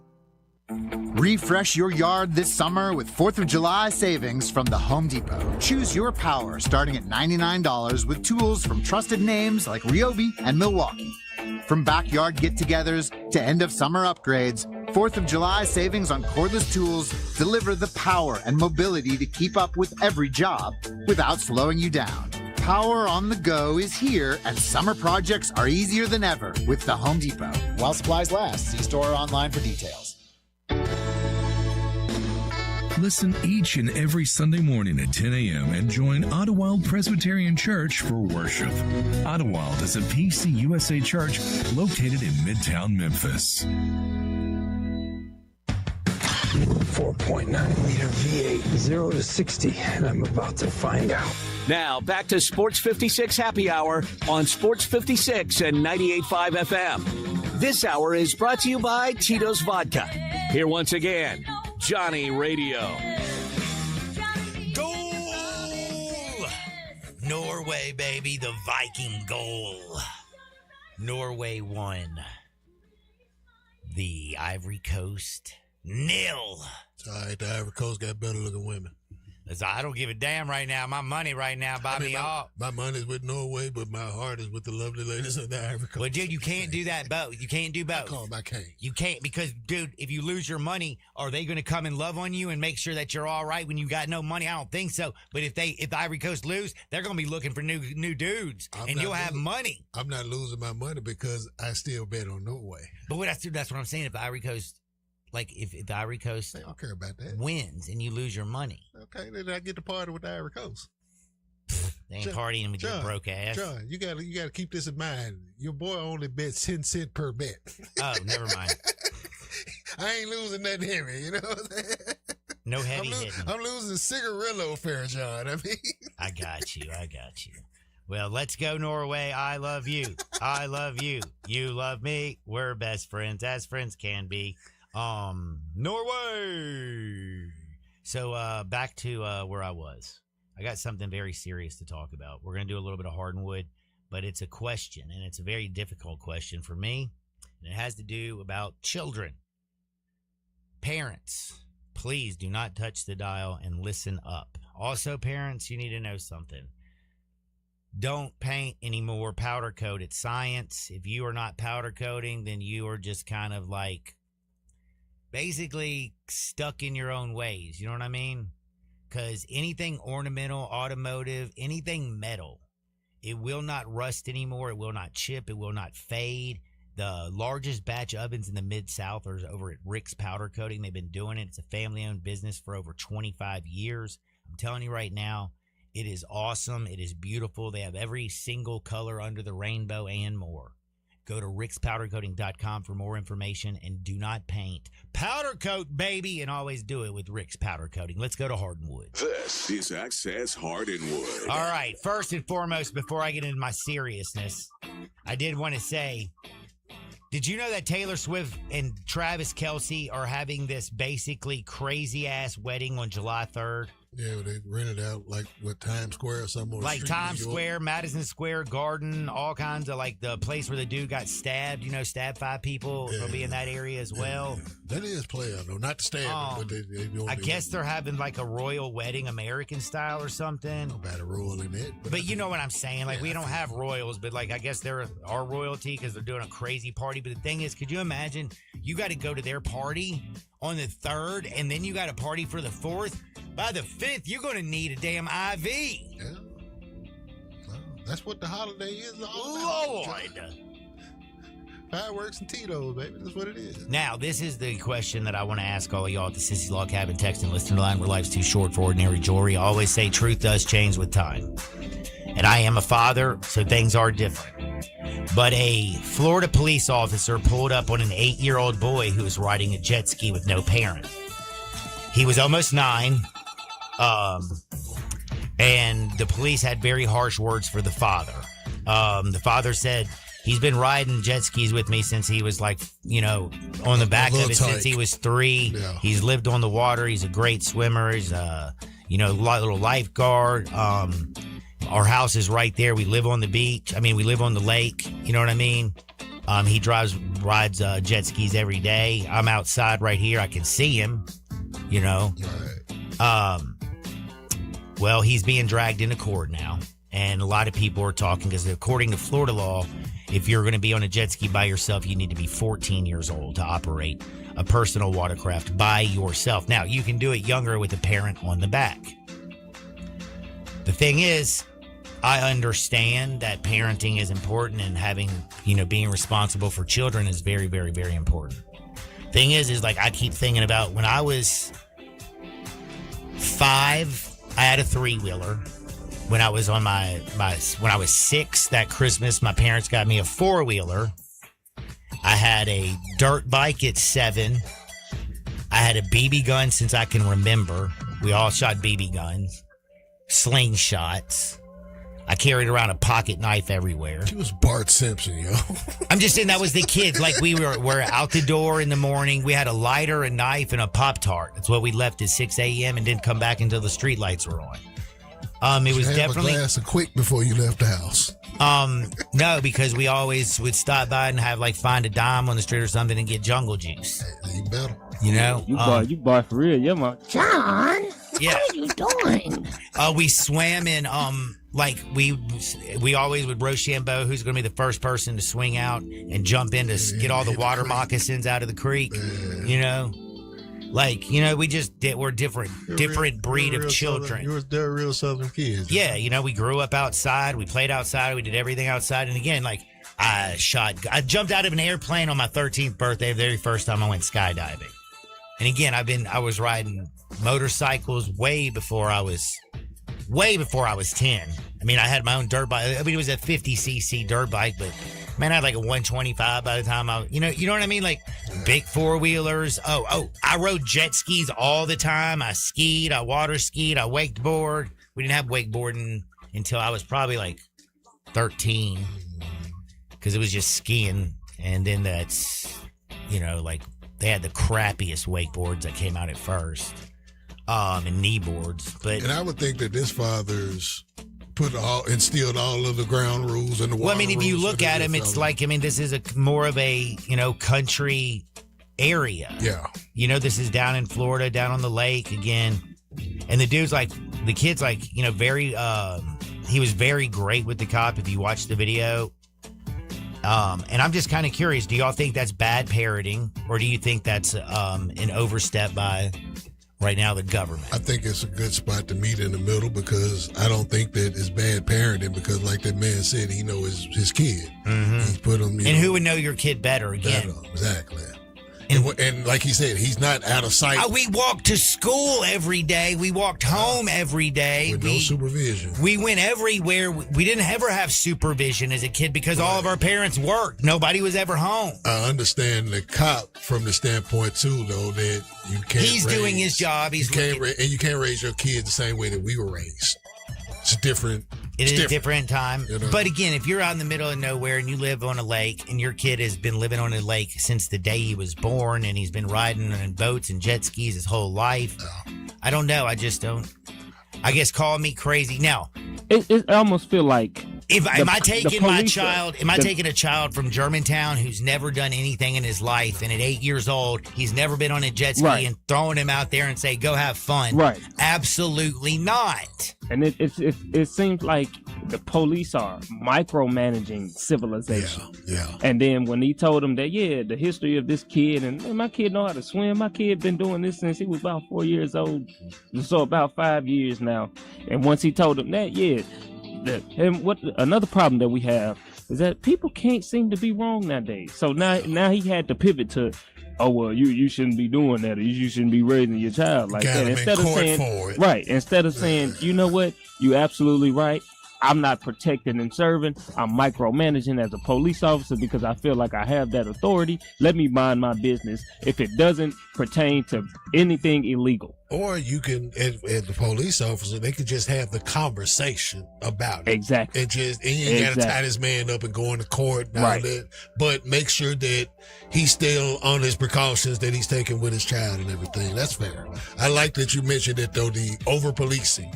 Refresh your yard this summer with 4th of July savings from the Home Depot. Choose your power starting at $99 with tools from trusted names like Ryobi and Milwaukee. From backyard get-togethers to end-of-summer upgrades, 4th of July savings on cordless tools deliver the power and mobility to keep up with every job without slowing you down. Power on the go is here, and summer projects are easier than ever with the Home Depot. While supplies last, see store or online for details. Listen each and every Sunday morning at 10 a.m. and join Ottawild Presbyterian Church for worship. Ottawild is a PCUSA church located in Midtown Memphis. 4.9 liter V8, 0 to 60, and I'm about to find out. Now, back to Sports 56 Happy Hour on Sports 56 and 98.5 FM. This hour is brought to you by Tito's Vodka. Here once again, Johnny Radio. Goal! Norway, baby, the Viking goal. Norway won. The Ivory Coast, 0. It's all right, the Ivory Coast got better looking women. I don't give a damn right now. My money right now, Bobby. My money's with Norway, but my heart is with the lovely ladies of the Ivory Coast. Well, dude, you can't do that both. You can't do both. I can't. You can't because, dude, if you lose your money, are they going to come and love on you and make sure that you're all right when you got no money? I don't think so. But if the Ivory Coast lose, they're going to be looking for new dudes, and you'll have money. I'm not losing my money because I still bet on Norway. But that's what I'm saying. If the Ivory Coast. Like, if the Ivory Coast I don't care about that. Wins and you lose your money. Okay, then I get to party with the Ivory Coast. They ain't partying with your broke ass. John, you gotta keep this in mind. Your boy only bets 10 cents per bet. Oh, never mind. I ain't losing that heavy, you know what I'm saying? No heavy hitting. I'm losing cigarillo fare, John. I got you. Well, let's go, Norway. I love you. I love you. You love me. We're best friends, as friends can be. Norway. So back to where I was. I got something very serious to talk about. We're going to do a little bit of Hardwood, but it's a question, and it's a very difficult question for me, and it has to do about children. Parents, please do not touch the dial and listen up. Also, parents, you need to know something. Don't paint anymore powder coat. It's science. If you are not powder coating, then you are just kind of like basically stuck in your own ways. You know what I mean? Because anything ornamental, automotive, anything metal, it will not rust anymore. It will not chip. It will not fade. The largest batch ovens in the Mid-South are over at Rick's Powder Coating. They've been doing it. It's a family-owned business for over 25 years. I'm telling you right now, it is awesome. It is beautiful. They have every single color under the rainbow and more. Go to rickspowdercoating.com for more information, and do not paint. Powder coat, baby, and always do it with Rick's Powder Coating. Let's go to Hardwood. This is Access Hardwood. All right, first and foremost, before I get into my seriousness, I did want to say, did you know that Taylor Swift and Travis Kelce are having this basically crazy-ass wedding on July 3rd? Yeah, they rented out like what, Times Square or something. Like Times Square, Madison Square Garden, all kinds of, like the place where the dude got stabbed. You know, stabbed 5 people. Will be in that area as well. Yeah. That is playoff though, not to stab, but they I guess they're having like a royal wedding, American style or something. About a royal in it, but you know what I'm saying. Like we don't have royals, but like I guess they're our royalty because they're doing a crazy party. But the thing is, could you imagine? You got to go to their party on the 3rd, and then you got a party for the 4th. By the 5th, you're going to need a damn IV. Yeah. Well, that's what the holiday is all about. Lord. Fireworks and Tito's, baby. That's what it is. Now, this is the question that I want to ask all of y'all at the Sissy Log Cabin. Text and listen to the line where life's too short for ordinary jewelry. I always say truth does change with time. And I am a father, so things are different. But a Florida police officer pulled up on an 8-year-old boy who was riding a jet ski with no parent. He was almost 9. And the police had very harsh words for the father. The father said, he's been riding jet skis with me since he was like, you know, on the back of it since he was 3. Yeah. He's lived on the water. He's a great swimmer. little lifeguard. Our house is right there. We live on the beach. I mean, we live on the lake. You know what I mean? He rides jet skis every day. I'm outside right here. I can see him, Well, he's being dragged into court now. And a lot of people are talking because according to Florida law, if you're going to be on a jet ski by yourself, you need to be 14 years old to operate a personal watercraft by yourself. Now, you can do it younger with a parent on the back. The thing is, I understand that parenting is important and having, being responsible for children is very, very, very important. Thing is like I keep thinking about when I was 5, I had a 3-wheeler. When I was on when I was 6 that Christmas, my parents got me a 4-wheeler. I had a dirt bike at 7. I had a BB gun since I can remember. We all shot BB guns, slingshots. I carried around a pocket knife everywhere. She was Bart Simpson, yo. I'm just saying that was the kids. Like we were out the door in the morning. We had a lighter, a knife, and a Pop-Tart. That's what we left at 6 a.m. and didn't come back until the street lights were on. It was definitely a glass of Quick before you left the house. No, because we always would stop by and have find a dime on the street or something and get jungle juice. You better. You buy for real, yeah, man. John, yeah. What are you doing? We swam in we always would Rochambeau, who's going to be the first person to swing out and jump in to get all the water moccasins out of the creek. We're different breed of children. They're real Southern kids. Yeah, we grew up outside. We played outside. We did everything outside. And again, I jumped out of an airplane on my 13th birthday, the very first time I went skydiving. And again, I was riding motorcycles way before I was 10. I mean, I had my own dirt bike. I mean, it was a 50cc dirt bike, but man, I had a 125 by the time you know what I mean? Big 4-wheelers. Oh, I rode jet skis all the time. I skied, I water skied, I wakeboard. We didn't have wakeboarding until I was probably 13 because it was just skiing. And then that's, they had the crappiest wakeboards that came out at first. And knee boards. And I would think that this father's instilled all of the ground rules and the water rules. Well, I mean, if you look at him, it's this is more of a, country area. Yeah. This is down in Florida, down on the lake again. And the dude's the kid's very, he was very great with the cop if you watch the video. And I'm just kind of curious, do y'all think that's bad parenting or do you think that's an overstep by right now the government? I think it's a good spot to meet in the middle because I don't think that it's bad parenting because like that man said, he knows his kid. Mm-hmm. He's put him, who would know your kid better again? Exactly. And like he said, he's not out of sight. We walked to school every day. We walked home every day. With no supervision. We went everywhere. We didn't ever have supervision as a kid because all of our parents worked. Nobody was ever home. I understand the cop from the standpoint, too, though, that you can't He's doing his job. You can't raise your kids the same way that we were raised. It's different. It is a different time. But again, if you're out in the middle of nowhere and you live on a lake and your kid has been living on a lake since the day he was born and he's been riding on boats and jet skis his whole life, I don't know. I just don't. I guess call me crazy. Now, it almost feel like am I taking a child from Germantown who's never done anything in his life and at 8 years old he's never been on a jet ski and throwing him out there and say go have fun? Right. Absolutely not. And it seems like the police are micromanaging civilization. Yeah. And then when he told him that, the history of this kid, and man, my kid know how to swim. My kid been doing this since he was about 4 years old. So about 5 years now. And once he told him that, and what another problem that we have is that people can't seem to be wrong nowadays. So now he had to pivot to, oh well, you shouldn't be doing that, or you shouldn't be raising your child like that. Instead of saying, you know what, you absolutely right. I'm not protecting and serving. I'm micromanaging as a police officer because I feel like I have that authority. Let me mind my business if it doesn't pertain to anything illegal. Or you can, as the police officer, they could just have the conversation about it. Exactly. And you ain't got to tie this man up and go into court and all that. But make sure that he's still on his precautions that he's taking with his child and everything. That's fair. I like that you mentioned it, though, the over-policing.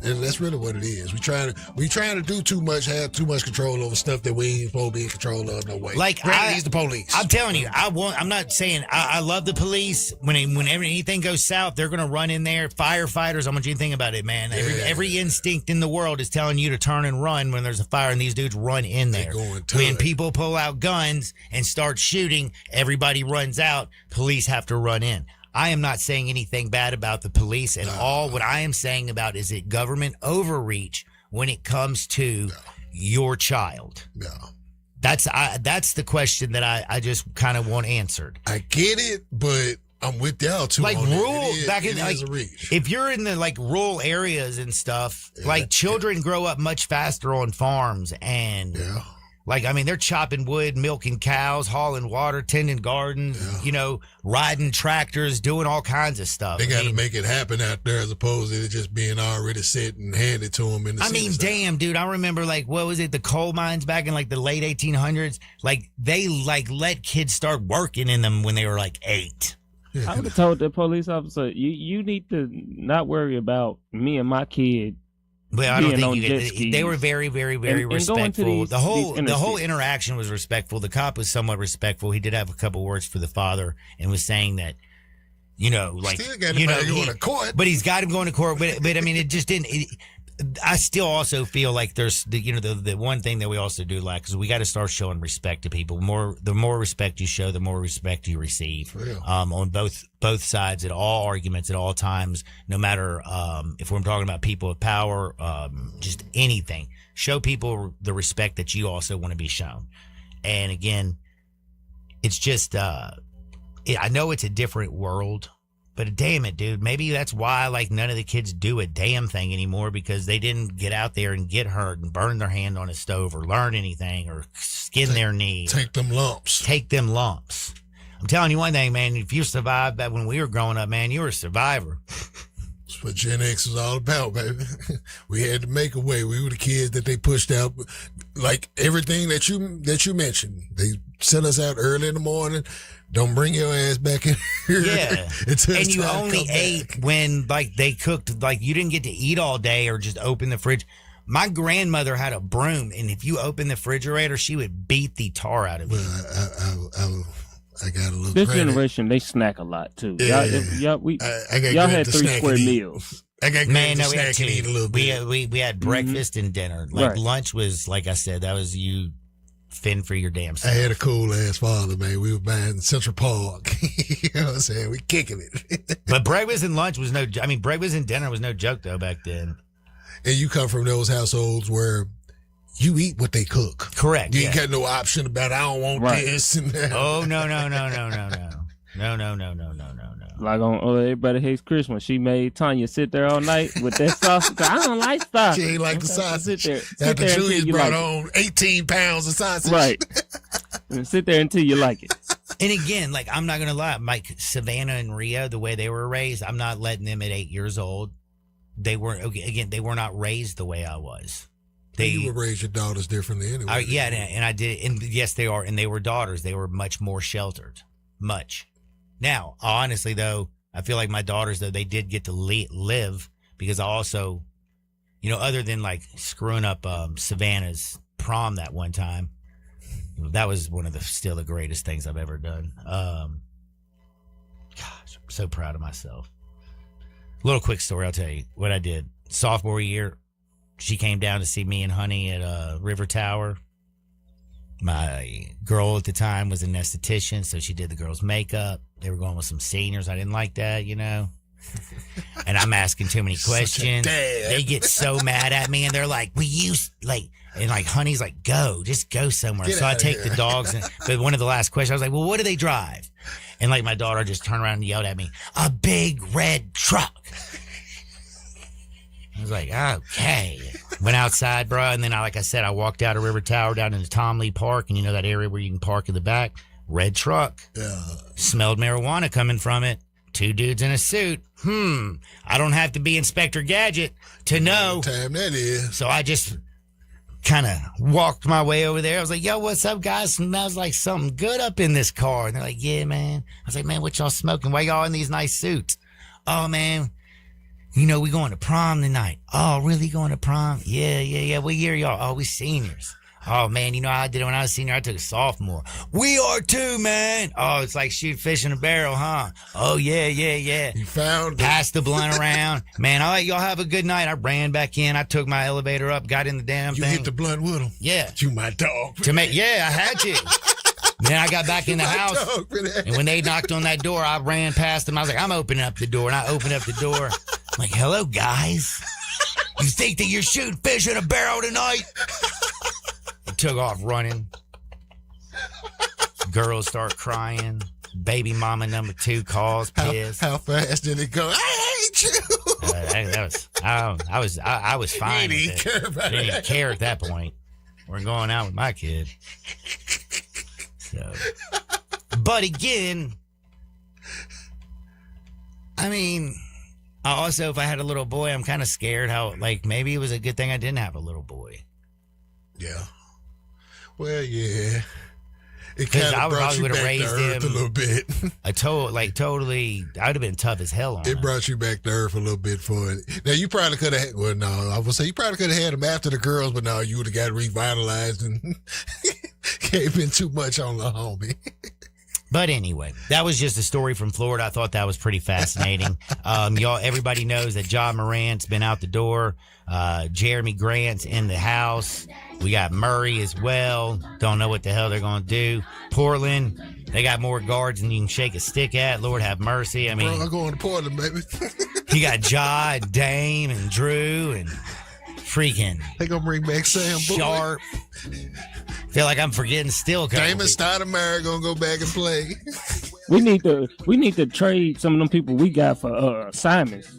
And that's really what it is. We trying to do too much, have too much control over stuff that we ain't supposed to be in control of no way. Like he's the police. I'm telling you, I'm not saying I love the police. Whenever anything goes south, they're gonna run in there. Firefighters, I want you to think about it, man. Every instinct in the world is telling you to turn and run when there's a fire, and these dudes run in there. When people pull out guns and start shooting, everybody runs out. Police have to run in. I am not saying anything bad about the police at all. What I am saying about is it government overreach when it comes to your child. No. That's the question that I just kind of want answered. I get it, but I'm with y'all too. Like on rural, it. back in It like, is a reach. if you're in the like rural areas and stuff, like children grow up much faster on farms and like, I mean, they're chopping wood, milking cows, hauling water, tending gardens, riding tractors, doing all kinds of stuff. They got to make it happen out there as opposed to it just being already set and handed to them in the damn, dude, I remember like, what was it? The coal mines back in like the late 1800s. Like they like let kids start working in them when they were like 8. I would have told the police officer, you need to not worry about me and my kid. But I don't think you could. They were very, very, very respectful. The whole interaction was respectful. The cop was somewhat respectful. He did have a couple words for the father and was saying that, still got him going to court. But he's got him going to court. But I mean, it just didn't. I still also feel like there's the one thing that we also do lack is we got to start showing respect to people. The more respect you show, the more respect you receive. On both sides, at all arguments, at all times, no matter if we're talking about people with power, just anything. Show people the respect that you also want to be shown. And again, it's just I know it's a different world. But damn it, dude, maybe that's why like none of the kids do a damn thing anymore because they didn't get out there and get hurt and burn their hand on a stove or learn anything or skin their knee. Take them lumps. I'm telling you one thing, man, if you survived back when we were growing up, man, you were a survivor. That's what Gen X is all about, baby. We had to make a way. We were the kids that they pushed out. Like everything that you mentioned. They sent us out early in the morning. Don't bring your ass back in here. Yeah. And you only ate when like they cooked, like you didn't get to eat all day or just open the fridge. My grandmother had a broom, and if you open the refrigerator, she would beat the tar out of you. Well, I got a little This credit. generation, they snack a lot too. Yeah. Y'all had 3 square meals. I got Man, to no, we had snack and eat a little bit. We had breakfast and dinner. Like lunch was, like I said, that was you fend for your damn self. I had a cool ass father, man. We were buying Central Park. You know what I'm saying? We kicking it. But breakfast and lunch was breakfast and dinner was no joke though back then. And you come from those households where you eat what they cook. Correct. You ain't got no option about I don't want this and that. Oh no. Like on Everybody Hates Christmas, she made Tanya sit there all night with that sausage. I don't like sausage. She ain't like the sausage. Sit there Julius brought like on 18 pounds of sausage. Right. And sit there until you like it. And again, like I'm not gonna lie, like Savannah and Rio, the way they were raised, I'm not letting them at 8 years old. They were not raised the way I was. You would raise your daughters differently anyway. Yeah, and I did. And yes, they are. And they were daughters. They were much more sheltered. Much. Now, honestly, though, I feel like my daughters, though, they did get to live because I also, other than like screwing up Savannah's prom that one time, that was one of still the greatest things I've ever done. Gosh, I'm so proud of myself. Little quick story, I'll tell you what I did. Sophomore year, she came down to see me and Honey at River Tower. My girl at the time was an esthetician, so she did the girls' makeup. They were going with some seniors. I didn't like that, And I'm asking too many questions. They get so mad at me, and they're like, and like Honey's like, just go somewhere. So I take the dogs. But one of the last questions, I was like, well, what do they drive? And like my daughter just turned around and yelled at me, a big red truck. I was like, okay. Went outside, bro, and then, like I said, I walked out of River Tower down into Tom Lee Park, and you know that area where you can park in the back? Red truck. Yeah. Smelled marijuana coming from it. 2 dudes in a suit. I don't have to be Inspector Gadget to know. What time that is. So I just kind of walked my way over there. I was like, yo, what's up, guys? Smells like something good up in this car. And they're like, yeah, man. I was like, man, what y'all smoking? Why y'all in these nice suits? Oh, man. You know, we going to prom tonight. Oh, really going to prom? Yeah. What year y'all? Oh, we seniors. Oh, man, you know how I did it when I was a senior? I took a sophomore. We are too, man. Oh, it's like shoot fish in a barrel, huh? Oh, yeah. You found it. Passed the blunt around. Man, all right, y'all have a good night. I ran back in. I took my elevator up, got in the damn thing. You hit the blunt with him? Yeah. You my dog. Yeah, I had to. Then I got back in the house, and when they knocked on that door, I ran past them. I was like, I'm opening up the door, and I opened up the door. I'm like, hello, guys. You think that you're shooting fish in a barrel tonight? Took off running. Girls start crying. Baby mama number 2 calls, pissed. How fast did it go? I hate you. I was fine. You didn't care about I didn't even care at that point. We're going out with my kid. So, but again, I mean, also if I had a little boy, I'm kind of scared how maybe it was a good thing I didn't have a little boy. Yeah. Well, yeah. It Because kind I of brought probably you would back have to raised earth him a little bit. Totally, I would have been tough as hell on It him. brought you back to earth a little bit for it. Now, you probably could have, well, no, I would say you probably could have had him after the girls, but no, you would have got revitalized and can't been too much on the homie. But anyway, that was just a story from Florida. I thought that was pretty fascinating. Everybody knows that Ja Morant's been out the door. Jeremy Grant's in the house. We got Murray as well. Don't know what the hell they're going to do. Portland, they got more guards than you can shake a stick at. Lord have mercy. I mean, Bro, I'm going to Portland, baby. you got Ja and Dame and Drew and freaking They going to bring back Sam Bowie. Sharp. Feel like I'm forgetting still. Damon Stoudemire going to go back and play. We need to trade some of them people we got for Simons.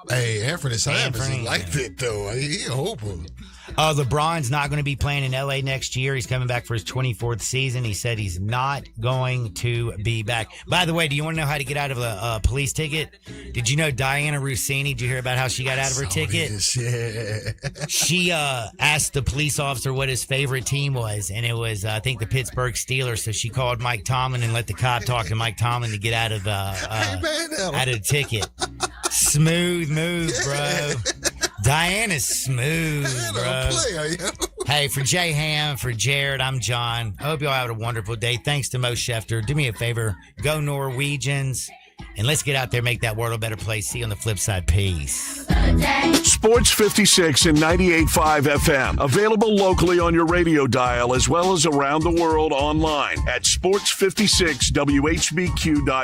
Hey, Anthony Simons is like that, though. He a hooper. LeBron's not going to be playing in LA next year. He's coming back for his 24th season. He said he's not going to be back. By the way, do you want to know how to get out of a police ticket? Did you know Diana Rossini? Did you hear about how she got out of her ticket? She asked the police officer what his favorite team was, and it was, I think, the Pittsburgh Steelers. So she called Mike Tomlin and let the cop talk to Mike Tomlin to get out of the ticket. Smooth move, bro. Diana's smooth, bro. Hey, for Jay Ham, for Jared, I'm John. I hope y'all have a wonderful day. Thanks to Mo Schefter. Do me a favor. Go Norwegians. And let's get out there, make that world a better place. See you on the flip side. Peace. Sports 56 and 98.5 FM. Available locally on your radio dial as well as around the world online at sports56whbq.com.